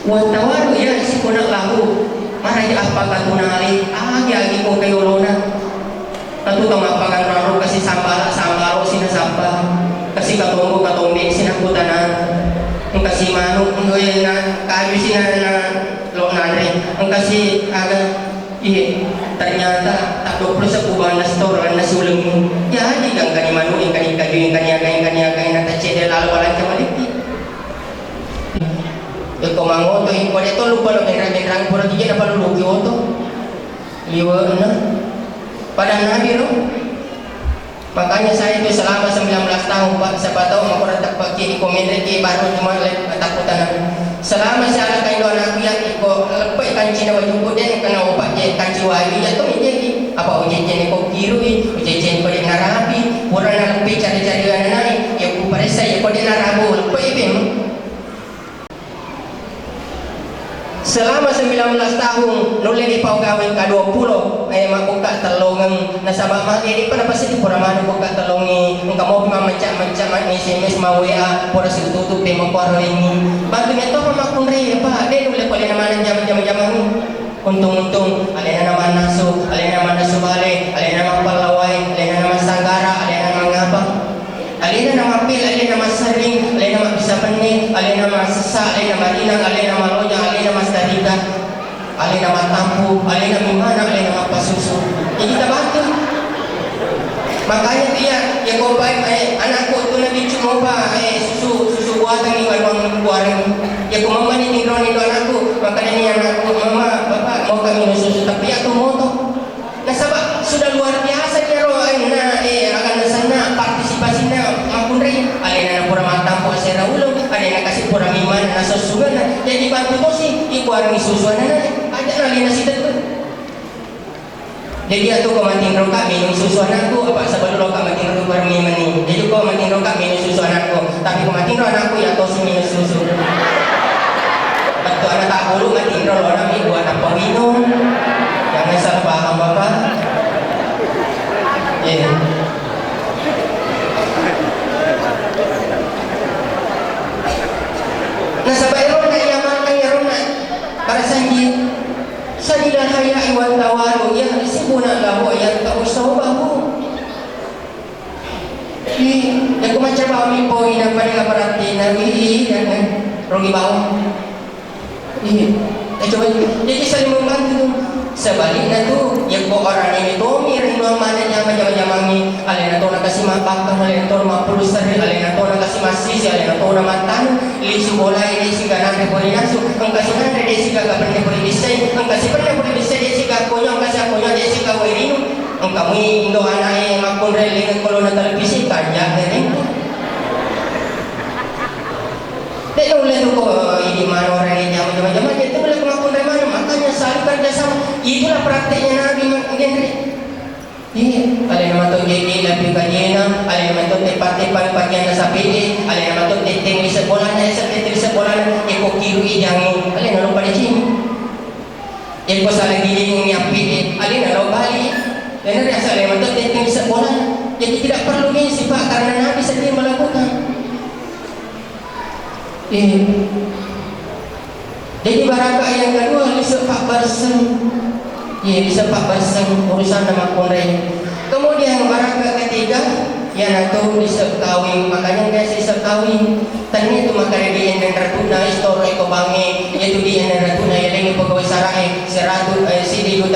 watawaru ya si kunak lahu. Mana di apa katunali agi ko kayo lona katuto mapagan raro kasi sambaro sina samba kasi katombo katombe sina kutanan ang kasi mano ngoy na kayo sina na lona rin ang kasi aga ternyata tak 20 sa kuban na store na sulang ya di kang kanimano yung kanya na tache de lalo walang kamaliti. Ito mangoto yung kwa ito lupa lo kenrang pura gigi na palulugi oto liwa na padang nabi no makanya saya itu selama 19 tahun pak siapa tahu makurat pagi ikomentre ki baru cuma takutan selama saya kain do anak yang iko lepai kancina yang jumpa dia kena obat je kaciwa ini ya tu ni apa ujian ko kirui ujian ko dia narabi pura na lebih cari-cari anak ya ku paresa ya ko dia narabu lepas ibim. Selama 19 tahun nulis di pawagawin ka-20 mabuka telongan nasabah mah ini pernah pasti di pura mana buka telongi engka mau macam-macam ni SMS mau WA pura tutup di makwaro ini baginya to makunri apa dia nulis pala naman jam-jam ni untung-untung alena naman nasu bale alena naman palaway alena naman sanggara alena naman ngapa alena naman pil alena naman saring alena naman bisa pening alena naman sesa alena naman inang alena naman loja alena naman stadika alena naman tampu alena naman alena naman pasusu ya kita bantu makanya dia ya kau baik anakku tu nabi cuma susu buatan ni bang buaran ya ku mama ni tinggal ni anakku makanya ni anakku mama bapak mau kami susu tapi aku mau tu nasabah sudah luar biasa dia roh akan sana partisipasi na makunri alena na pura matampo asera ulo alena kasih pura miman na susugan jadi bantu tu si ibu orang isusuan na ada alena si tu. Jadi aku kau matiin roka minum susu anakku apa sebab roka matiin roka minum ni. Jadi kau matiin roka minum susu anakku, tapi kau matiin roka anakku ya tosi minum susu. Betul anak tak perlu matiin roka orang ni buat apa minum. Jangan salah paham bapak. Nah sampai roka yang makan ya roka para sanji. Sajidal haya'i wa tawaru yahsibuna lahu yanta'u sawabahu. Ya ku macam kami poin apa dengan berarti nabi dan rogi bau. Coba jadi saling membantu. Sebaliknya tu ya ko orang ini tu miring mana macam ni alena tu nak kasih makan alena tu nak perlu seri alena tu nak kasih masih alena tu nak matan lisu bola ini sehingga nanti boleh masuk kasih nanti dia sehingga pernah boleh disay kasih pernah boleh disay dia sehingga konyol kasih konyol dia sehingga wirinu kami indo anak makun reling kalau nak televisi kaya ni dia boleh tu kok ini mana orang ini macam-macam dia tu boleh makun reling makanya saling kerjasama itulah prakteknya Nabi Muhammad. Ini alena mato jadi lebih kajena alena mato tepat-tepat bagian sapi alena mato teteng di sekolah di sekolah eko kirui jangan alena lupa di sini eko salah giling nyapi alena lo balik dan ada alena mato teteng di sekolah jadi tidak perlu ini sifat karena Nabi sendiri melakukan jadi barakah yang kedua disepak berseng disepak berseng urusan nama kundai. Kemudian barakah ketiga yang itu disekawin makanya dia disekawin tadi itu makanya dia yang ratuna istori kebangi yaitu dia yang ratuna yang lagi pegawai sarai 1.200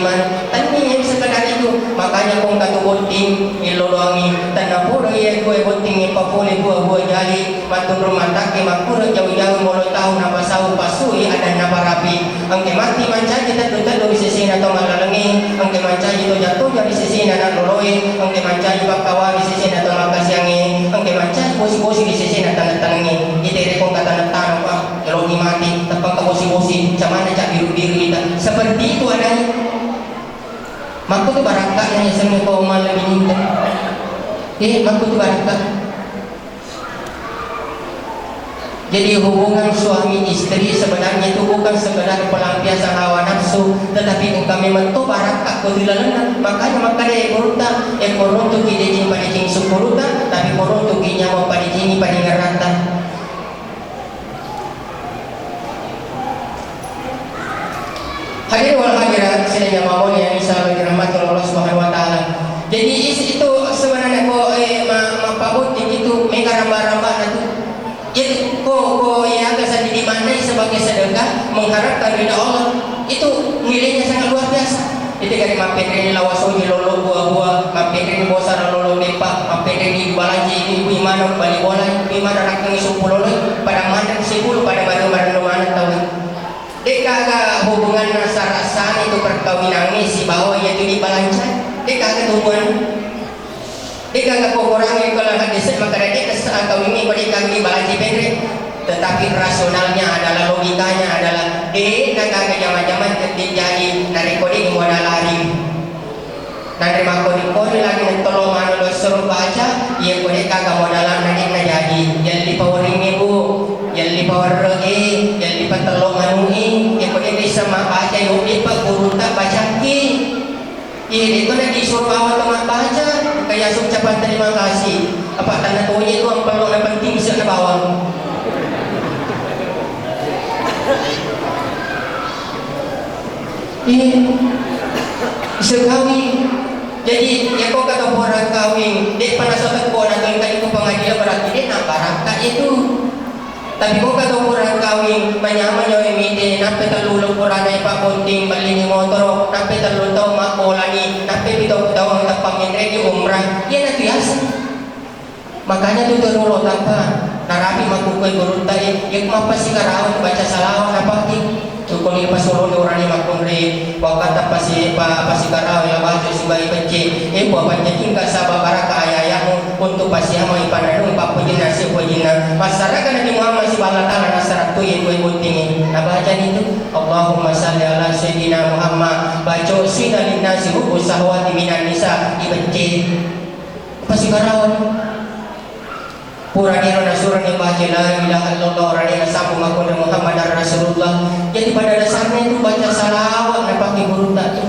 iman tadi yang sekedar itu makanya kong katu boting iloloangi tanah pura yang gue boting ipapuli buah-buah jali matun rumah taki makura jauh-jauh mulai tahu napa sahu pasui ada napa rapi angke mati manca kita tuntut dari sisi atau malalengi angke manca itu jatuh dari sisi anak loloi angke manca bakawa di sisi atau makasyangi angke manca bosi-bosi di sisi tangan-tangangi ite rekong kata tanah pak kalau ni mati tapang ka bosi-bosi macam mana cak biru-biru kita seperti itu adanya maku tu barakah yang semi kau malam ini maku tu barakah. Jadi hubungan suami istri sebenarnya itu bukan sekedar pelampiasan hawa nafsu, tetapi kami mentu barakah kudilalana. Makanya dia ekoron tu kita jin pada jin sukuruta, tapi koron tu kinya mau pada jin pada ngerata. Hadirin wal hadirat sedaya mawon yang insyaallah dirahmati Allah Subhanahu wa taala. Jadi itu sebenarnya ko mapabot itu mengaramba-ramba itu. Jadi ko yang agak di mana sebagai sedekah mengharapkan ridha Allah itu nilainya sangat luar biasa. Jadi dari mapetri lawaso di lolo buah-buah, mapetri bosar lolo depak, mapetri balaji ibu imana bali bola, imana rakang isupul lolo pada mana sibul pada baru-baru mana tahu. Deka agak hubungan rasa-rasa itu perkawinan si bawah yaitu di balancan. Deka agak hubungan Deka agak kurang kalau hadis maka dia kesal kawin ini pada kami balaji pendek. tetapi rasionalnya adalah, logikanya adalah naga jaman-jaman jadi narikodi modal lari nanti makodi lagi mentolong anu suruh baca iya kode kagak modalan nanti jadi yang di power ini bu, yang di power lagi, yang di pentelong anu ini iya kode bisa baca yuk di pak guru tak baca ki iya itu nanti disuruh awal tengah baca kayak ucapan terima kasih apa tanda tuanya itu yang perlu dan penting bisa bawang bisa kawin. Jadi ya kau kata orang kawin, dia pernah sobat kau atau yang tadi pengadilan berarti dia nak baraka itu. Tapi kau kata orang kawin, banyak yang mite, nape terlalu kurang naik pak bunting beli motor, nape terlalu tahu mak bola ni, nape kita tahu ang tapang yang di umrah, dia nak biasa. Makanya tu terlalu apa, narapi makukui guru tadi, yang apa sih karawan baca salawat apa ni? Tukul ni pasulun orang ni makunri wakata pasi karaw yang baca si bayi peci buat panjang ka sabab baraka ayayamu untuk pasi amai panadu papujina si pujina masyarakat Nabi Muhammad si balatala nasarat tu yang gue tinggi nah baca itu Allahumma salli ala sayyidina Muhammad baca sina linnasi hubu sahwati minan nisa ibenci pasi karawan Purani Rasulullah yang baca la ilaha illallah orang yang sambung makhluk Muhammad Rasulullah. Jadi pada dasarnya itu baca salawat nak pakai guru tak tu.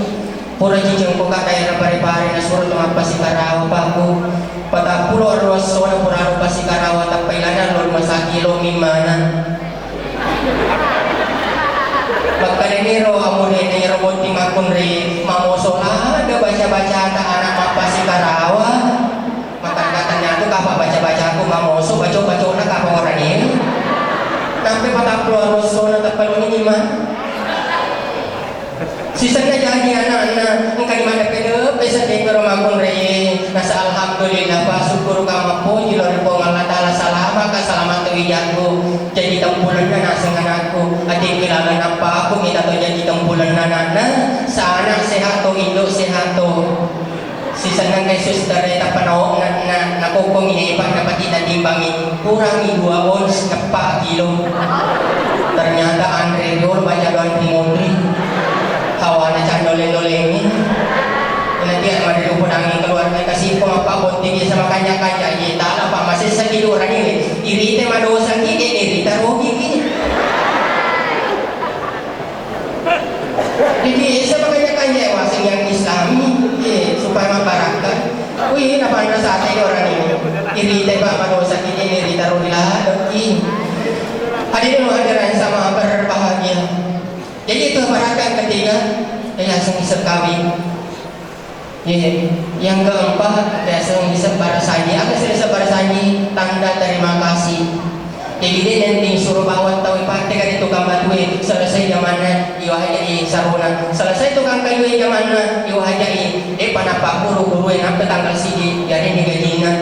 Purani jengko kata yang pare-pare Rasulullah apa sih karawa paku. Pada pulau ruas soal pura rupa si karawa tak pailanan lor masaki lo mimana. Maka ini roh amun ini robot timakun ri mamosolah ada baca-baca anak apa sih karawa. Maka katanya aku kapal baca-baca aku mamoso baca-baca nak kapal orang ini sampai pada keluar rosso nak tapal ini mah sisanya jadi anak-anak engkau di mana pede pesan di rumah kunri nasa alhamdulillah pak syukur kamu puji lor pong Allah taala salama ka selamat wijaku jadi tempulan na nasengan aku adik kilangan apa aku minta tu jadi tempulan na sana sehat tu indo sehat tu sisa nang kay suster ay tapanaw na nakukong iniipan na pati na timbangin kurangi 2 ons na pa kilo ternyata Andre Yor banyak doang timondri hawa na chan doleng-doleng nanti ang madalupon angin keluar na kasi pumapabot tinggi sa makanya-kanya iya tala pa masih sa kiluran ini irite madosan kini irita rogi kini jadi sa makanya-kanya wasing yang Islami supaya masyarakat wih napanda sa atin orang ini irita pa madosan kini irita rogi lahat hadirin hadirin sama berbahagia jadi itu masyarakat ketiga yang isap kawin yang keempat yang isap barasanyi apa sih isap barasanyi tanda terima kasih jadi dia nanti suruh bawa tahu ipate kan itu tukang batu selesai zamannya iwahajai saruna selesai tukang kayu zamannya iwahajai panapa guru yang apa tanggal sini jadi digajina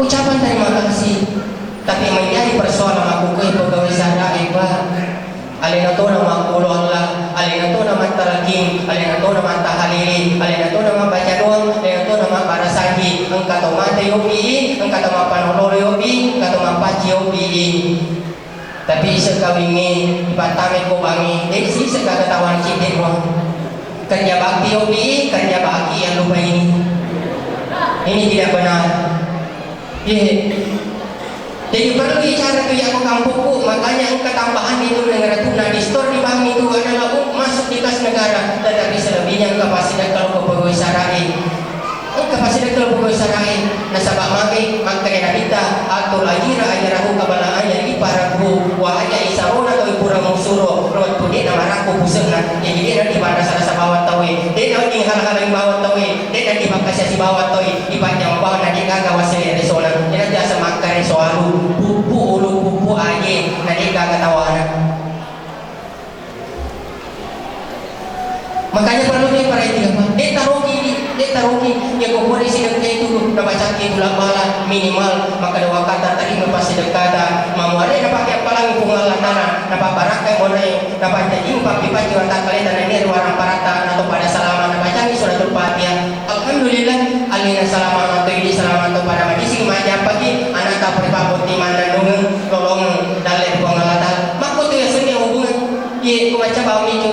ucapan terima kasih tapi menjadi persoalan aku ke pegawai sadai pak alina to na makulo Allah alina to na matalaking alina to na matahalili alina to na mabaca doang alina to na maparasanji ang katomate yopi ang katomapanoloro yopi katomapaci yopi tapi sekawingi ipatamit ko bangi si sekagatawan citin mo kerja bakti yopi kerja bakti yang lupa ini tidak benar jadi perlu cara tu yang kampungku makanya engkau tambahan itu negara tuna di store di bank itu adalah masuk di kas negara tetapi selebihnya engkau pasti dah kalau pegawai sarai engkau pasti dah kalau pegawai sarai nasabah mage makanya kita atul ajira ajirahu kabalaan yang iparaku wahaya isarona atau ipura musuro rawat pudi nama raku pusengna jadi dia nanti pada salah bawat tawe dia nanti hal-hal yang bawat tawe dia nanti makasih si bawat tawe ipatnya bawat nanti kagak wasil resona dia nanti asa makare soalu pupu ulu pupu aje nanti kagak tawana makanya perlu diperhatikan dia taruhi yang kumuri sidangnya itu nabaca bulan malam minimal maka dua kata tadi pasti dekata mamuare napakai apalang pungal tanah napabarakai monai napakai impak pipa jiwa tak kalian dan ini ruang parata atau pada salaman nabaca suratul Fatihah alhamdulillah alina salaman atau ini salaman atau pada majlis majap pagi anak tak peribabut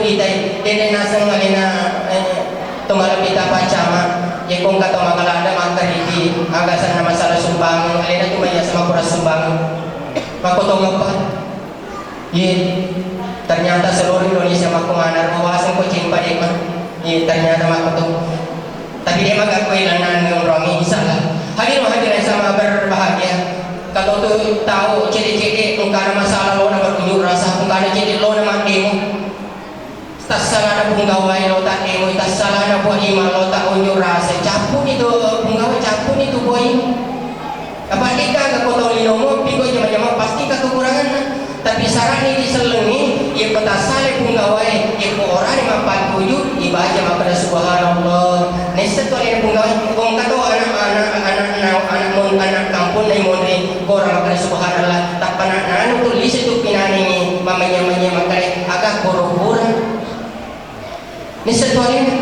kita dede nasang ngalina tumalapita pacama ya kung kato makalada makariti agasan na masalah sumbang alina tumaya sama kuras sumbang makotong apa ye ternyata seluruh Indonesia makumanar mawasan ko cing padek ye ternyata makotong tapi dia magakui lanan ng rongi salah hadirin sama berbahagia kalau tu tahu ciri-ciri kung kana masalah lo na berunjuk rasa kung kana ciri lo na mandemo tas salah na punggawai lo tak demo tas salah na buat iman lo tak unjuk rasa capun itu punggawai capun itu boy apa ika ka kotong linomo pigo jama-jama pasti ka kekurangan tapi saran ini diselengi ia kota sale punggawai ia ko orang yang mampat wujud ibadah maka subhanallah nesta to ini punggawai kung kato anak kampung na imon ko orang maka subhanallah tak panaan tulis itu pinani mamanya makare agak boro-boro nesta to ini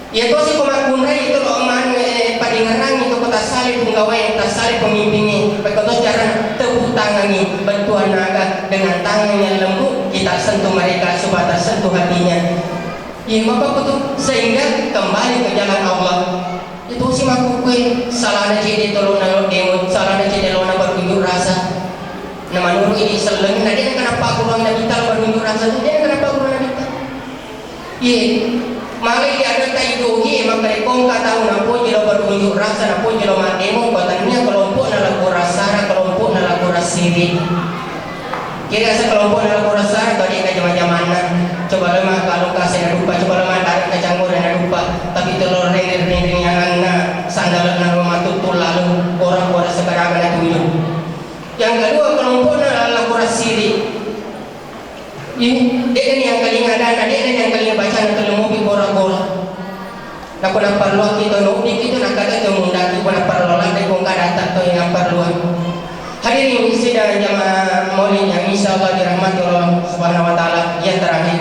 ya to si kumakuna itu lo man padingarang itu kota sale punggawai kota sale pemimpinnya begitu cara tepuk tangannya bantuan naga dengan tangannya lembut kita sentuh mereka supaya tersentuh hatinya ya maka betul sehingga kembali ke jalan Allah itu si makukui salah na jadi tolong na demo salah na jadi lo na berunjuk rasa na manuru ini seleng na dia kenapa kurang na kita berunjuk rasa dia kenapa kurang na kita ye mali ada taidogi emang kare kong kata una po jilo berunjuk rasa na po jilo mandemo katanya kelompok na laku rasa kelompok na laku rasiri kira sa kelompok na laku rasa tadi ka jaman-jamanan coba lemah kalau kasih na lupa coba lemah tarik na canggur na lupa tapi telur ring yang na sandal na matutul lalu orang-orang sekarang na tujuh yang kedua kelompok na laku rasiri ini dia yang kali ada dia yang kali baca na telemu bi bola-bola na kuna parluan kita no kita nak kata tu mundaki kuna parluan dai kong kada tak to yang parluan hadirin sidang jamaah maulid yang insyaallah dirahmati Allah Subhanahu wa taala yang terakhir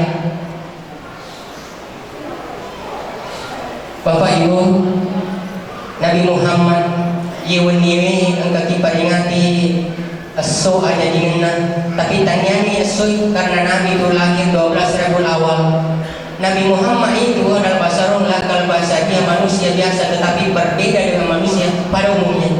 Bapak Ibu Nabi Muhammad yewen yewe angka kiparingati so aja dingan tapi tanyani soy karena Nabi itu lahir 12 Rabiul Awal Nabi Muhammad itu adalah basarun lakal basarnya manusia biasa tetapi berbeda dengan manusia pada umumnya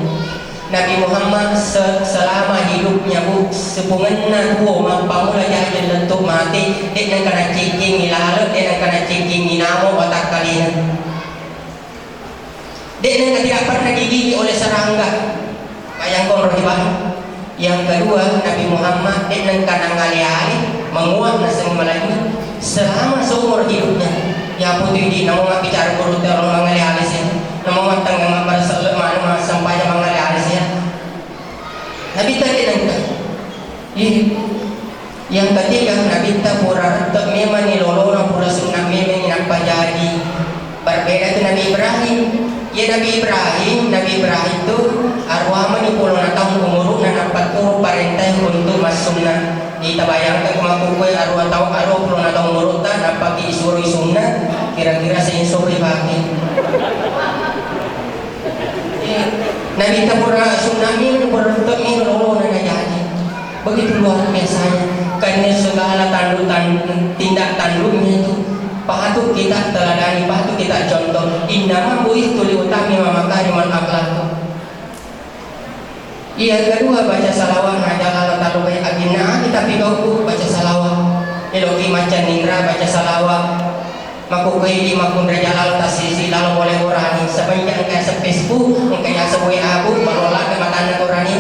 Nabi Muhammad selama hidupnya sepungan buo mampamula jajan lentuk mati dia nak kena ciking ilalut dia nak kena ciking inamo otak kalian dia nak tidak pernah digigit oleh serangga bayangkan rohibah yang kedua Nabi Muhammad dia nak kena ngali-ali menguat nasang Melayu selama seumur hidupnya ya putih di nama bicara perut orang mengali-ali sih nama tengah pada selama sampai mengali-ali sih Nabi tadi nangka yang ketiga Nabi tak pura tak memang ni lolona pura sunnah memang nak jadi berbeda tu Nabi Ibrahim ya Nabi Ibrahim tu arwah mani puluhan tahun umur na 40 parentah untuk masukna kita bayangkan kumakukui arwah puluhan tahun umur ta napaki isuri sunnah kira-kira seinsuri baki Nabi tapura sunnah min beruntuk min lolona na jadi begitu luar biasanya karena segala tindak tanduknya itu patut kita teladani, patut kita contoh. Innama bu'ithtu liutamima makarimal akhlaq. Yang kedua baca salawat ngajalan talu baik agina kita pigoku baca salawat. Elogi macan nindra baca salawat. Maku di makun rejalal tasisi lalu boleh orani sebanyak kayak Facebook, kayak sebuah abu melola ke mata orani.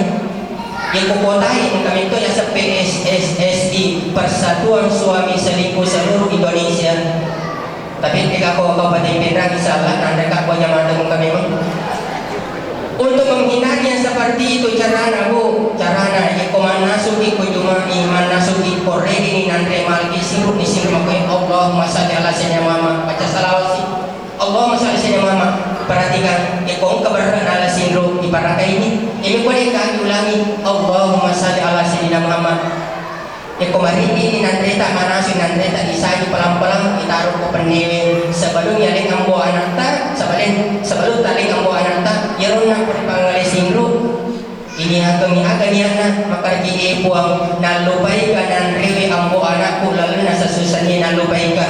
Yang kukotai kami itu ya PSSI Persatuan Suami Selingkuh Seluruh Indonesia. Tapi jika kau Kabupaten Pindrang insyaallah anda kak punya mata kami untuk menghindari yang seperti itu carana manasuki kujumai manasuki koregi ni nandre malki siruk ni siruk makoy Allahumma shalli ala sayyidina Muhammad baca salawat Allahumma shalli sayyidina Muhammad perhatikan ikong keberadaan ala siruk di paraka ini boleh kami ulangi Allahumma shalli ala sayyidina Muhammad kemarin ini nandre tak manasuki nandre tak disaju pelan-pelan ditaruh ke penewe sebelum yaling ambo anak tak sebelum taling ambo anak tak yaruna puri pangali siruk ini akan niana maka gini puang nalupai ka nan rewe ambo anakku lalu nasa susahnya nalupai ka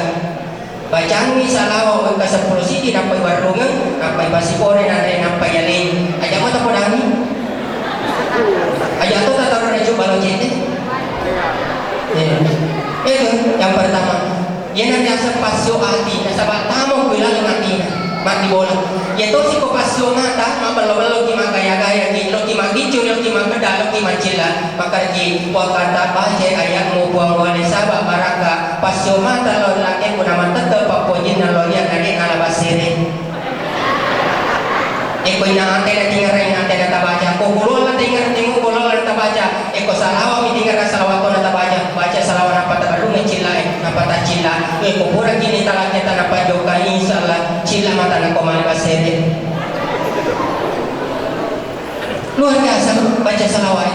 bacaan ni salawa ka 10 siti napai barungan napai basipore nan napai yaling aja mo ta podami aja to tataro na coba lo jete itu yang pertama yan ang nasa pasyo ati nasa batamo kuila ng atina mati bola yato si ko pasyo mata mabalo-balo ki magaya-gaya ki lo ki magicho lo ki magada lo ki manchila makarji wakata baje ayak mo buang wale saba baraka pasyo mata lo laki ko naman tetep papojin na lo yan naging alabasire eko inaante na tingara inaante na tabaja ko kulol na tingara tingo kulol na tabaja eko salawa mi tingara salawato na tabaja baca salawa na patabarung cila na patacila eko pura gini talaknya tanah pajoka insyaallah cila mata na komali basere luar biasa baca salawat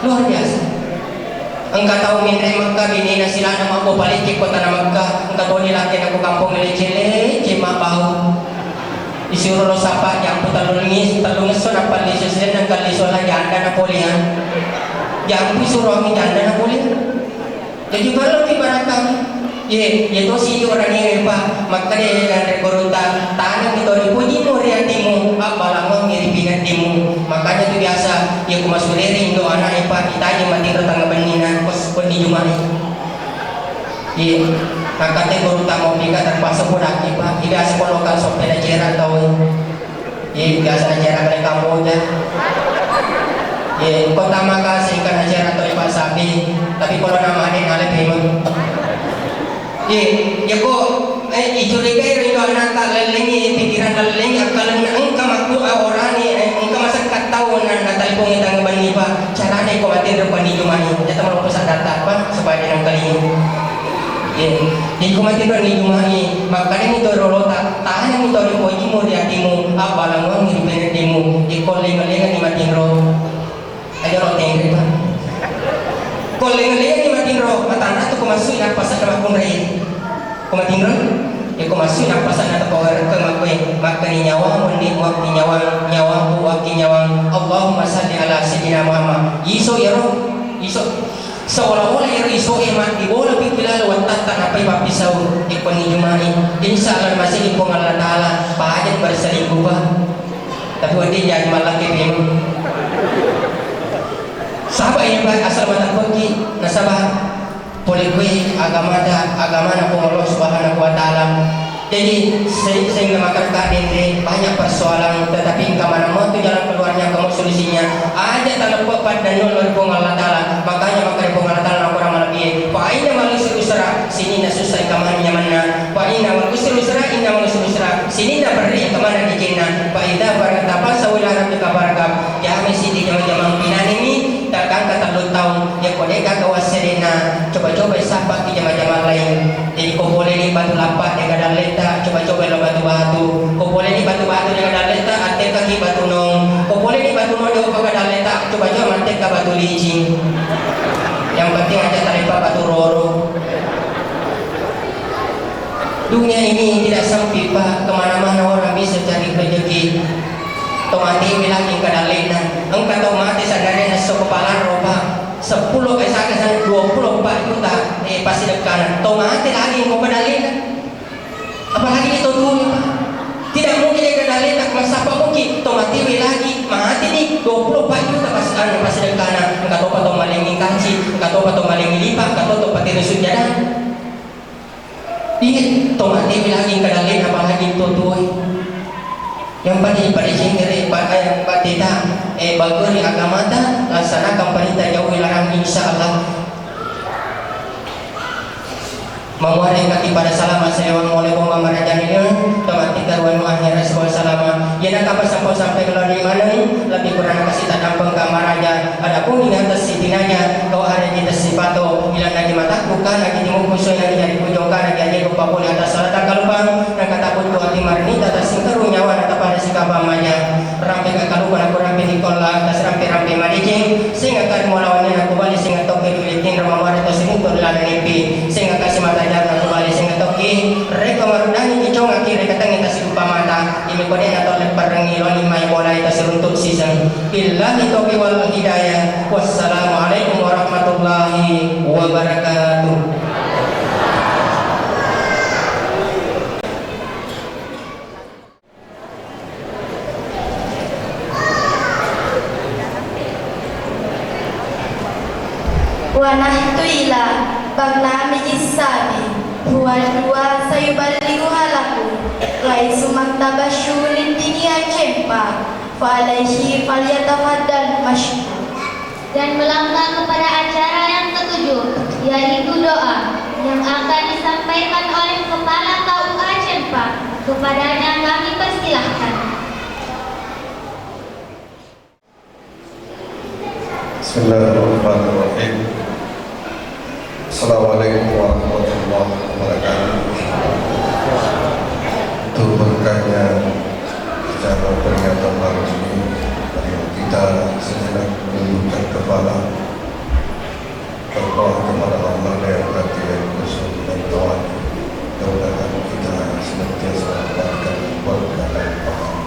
luar biasa engkau tahu minta Makkah bini na sila na mako balik kota na Makkah engkau tahu nilaki na ko kampung lele cima bau disuruh lo sapa yang putar lungis talungis so dapat lisusnya dan kali soalnya janda na polihan yang disuruh kami janda na polihan jadi baru di barakam ye to si orang yang pak maka dia yang rekoruta tanah itu dipuji mu riatimu abalango ngiripingan timu makanya itu biasa ya ku masulering do anak pak ditanya mati retang benina kos pun di jumani ye kakate koruta mau pika terpaksa pudak pak biasa lokal sopena jera tau ye biasa jera dari kamu aja ye kota Makassar kan jera tau pak sapi tapi kalau nama ini ngale pemang ya kok icurigai rindu anak tak lelengi pikiran lelengi akalan engka maktu orani engka masa kat tahu na telepon kita ngebani pak cara ni ko matin depan di jumani jata mau pesan data pak supaya dia kali ini di ko matin di jumani makanya ni rolo tahan ni tori ko jimu di hatimu abalang ni benedimu di ko lenga-lenga ni matin ro aja ro tengri pak ko lenga-lenga ni matin ro matanda tu ko masuk na pasal na kunrai ko matin ro ya ko masuk na pasal na tapawer ke makwe ni nyawa mundi waktu nyawa waktu nyawa Allahumma salli ala sayyidina Muhammad iso ya ro iso seolah-olah ya iso emat di bola pikilala watak tak napai papisau ikon ni jumani insyaallah masih ipong Allah Ta'ala pahajan berselingkuh ba tapi wadi jadi malaki pim sahabat ini baik asal mata pergi nasabah polikui agama na pun Allah Subhanahu Wa Ta'ala jadi sehingga makan kadin banyak persoalan tetapi kemana mau tu jalan keluarnya kamu solusinya ada tanda pepat dan nol pun Allah Ta'ala makanya pun Allah Ta'ala orang lebih fa inna mal usra sini na susah kemana nyamanna fa inna mal usra sini na beri kemana di jannah fa idza barakata sawila rabbika barakah ya mesti di jam-jam pinan ini takkan kata lu tahu ya kodeka kawaserena coba-coba sahabat di jam-jam lain jadi kau boleh ni batu lapat yang ada letak coba-coba lo batu-batu kau boleh ni batu-batu yang ada letak ate kaki batu nong kau boleh ni batu nong dia ada letak coba-coba mantek ke batu licin yang penting aja talipa batu roro dunia ini tidak sempit pak kemana-mana orang bisa cari rezeki tomati bilangin ke dalena engkau tomati sadari nasi kepala roba 10 kesan 24 juta pasti dekat tomati lagi kau pedalina apalagi itu dulu tidak mungkin dia kendali tak masa apa mungkin tomati lagi mati nih 24 juta pasti dekat engkau tahu patong maling kaci engkau tahu patong maling lipat engkau tahu pati rusuk jalan ini tomati lagi kendali apalagi itu tuh yang pada sendiri pada kita baguri agama ta laksanakan perintah jauhi larang insyaallah memuari kaki pada salam assalamu alaikum warahmatullahi wabarakatuh teman kita ruang akhirat sebuah salama ya nak apa sampai keluar di mana lebih kurang kasih tanda penggambar aja adapun ini atas sitinanya kau ada di sifato bila lagi mata bukan lagi timu khusus lagi jadi pujokan lagi aja lupa boleh atas salat kalupang dan kata pun tua timar ini atas singkaru nyawa atau pada sikap amanya rampe kalupang aku rampe di kola atas rampe madijing sehingga kan mulawannya aku balik sehingga toke dulitin ramamar atau sini turlan nipi sehingga kasih mata jalan aku balik sehingga toke reka marudani kicong akhirnya katang kita lupa mata ini kode atau lebar rengi loni mai bola itu seruntuk season illa itu wal hidayah ونحن إلى برنامج السابع هو الدعاء سيبلغها لكم رئيس مكتب الشؤون الدينية Cempa فعليه فليتفضل مشكور. Dan melangkah kepada acara yang ketujuh, yaitu doa yang akan disampaikan oleh Kepala KUA Cempa. Kepadanya kami persilahkan. Bismillahirrahmanirrahim. Assalamualaikum warahmatullahi wabarakatuh. Itu berkahnya secara peringatan malam ini, mari kita sejenak menundukkan kepala, berdoa kepada Allah yang hati yang khusyuk dan doa. Mudah-mudahan kita senantiasa mendapatkan berkah dan pahala.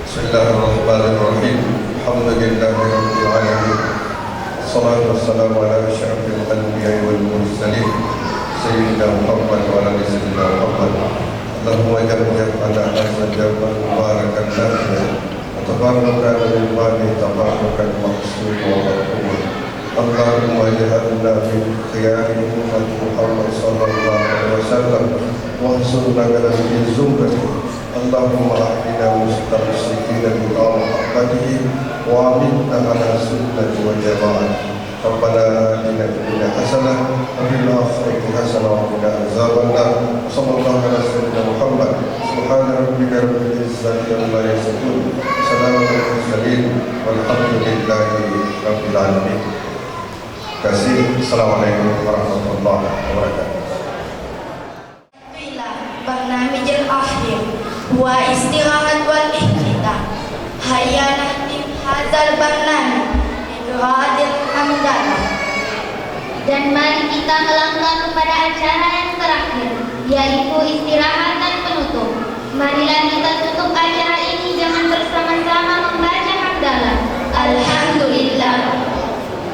Bismillahirrahmanirrahim. Alhamdulillahirabbil alamin. Salatu wassalamu ala asyrafil anbiya'i wal mursalin sayyidina Muhammad wa ala sayyidina Muhammad. Allahumma ij'alna hadza jam'an mubarakan nafi'an wa tabarrakan min ba'di tabarrakan maqsud wa maqbul. Allahumma ij'alna min khiyari ummati Muhammad sallallahu alaihi wasallam wa hsurna min zumrati. Allahumma ahdina mustamsikina bi ta'atihi wa aminna ala sunnati wa jama'ati. Rabbana atina fid dunya hasanah wa fil akhirati hasanah wa qina azabannar. Sallallahu alaihi wasallam Muhammad. Subhana rabbika rabbil izzati amma yasifun. Salamun alal mursalin walhamdulillahi rabbil alamin. Terima kasih. Assalamualaikum warahmatullahi wabarakatuh. برنامج الأخير هو استراحة والاختتام. هيا نختم هذا البرنامج بقراءة الحمدلله. Dan mari kita melangkah kepada acara yang terakhir, yaitu istirahat dan penutup. Marilah kita tutup acara ini dengan bersama-sama membaca hamdalah. Alhamdulillah.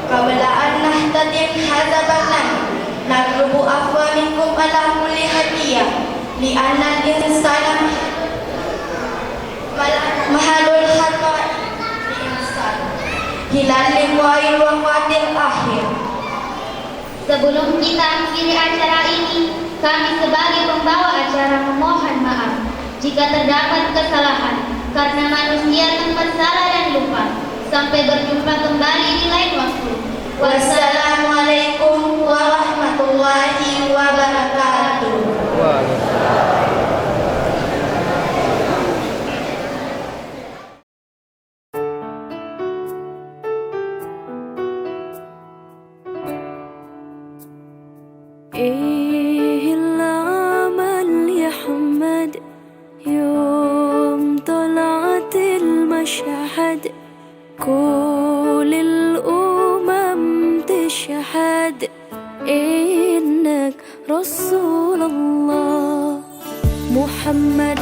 Qabla an nahtatim hadza barnamij natlubu afwa minkum ala kulli hadiyah li'anna al-insana mahalul khata'i al-insan hilal liqa'il waqatil akhir. Sebelum kita akhiri acara ini, kami sebagai pembawa acara memohon maaf jika terdapat kesalahan, karena manusia tempat salah dan lupa. Sampai berjumpa kembali di lain waktu. Wassalamualaikum warahmatullahi wabarakatuh. إيه العمل يا حمد يوم طلعت المشهد كل الأمم تشهد إنك رسول الله محمد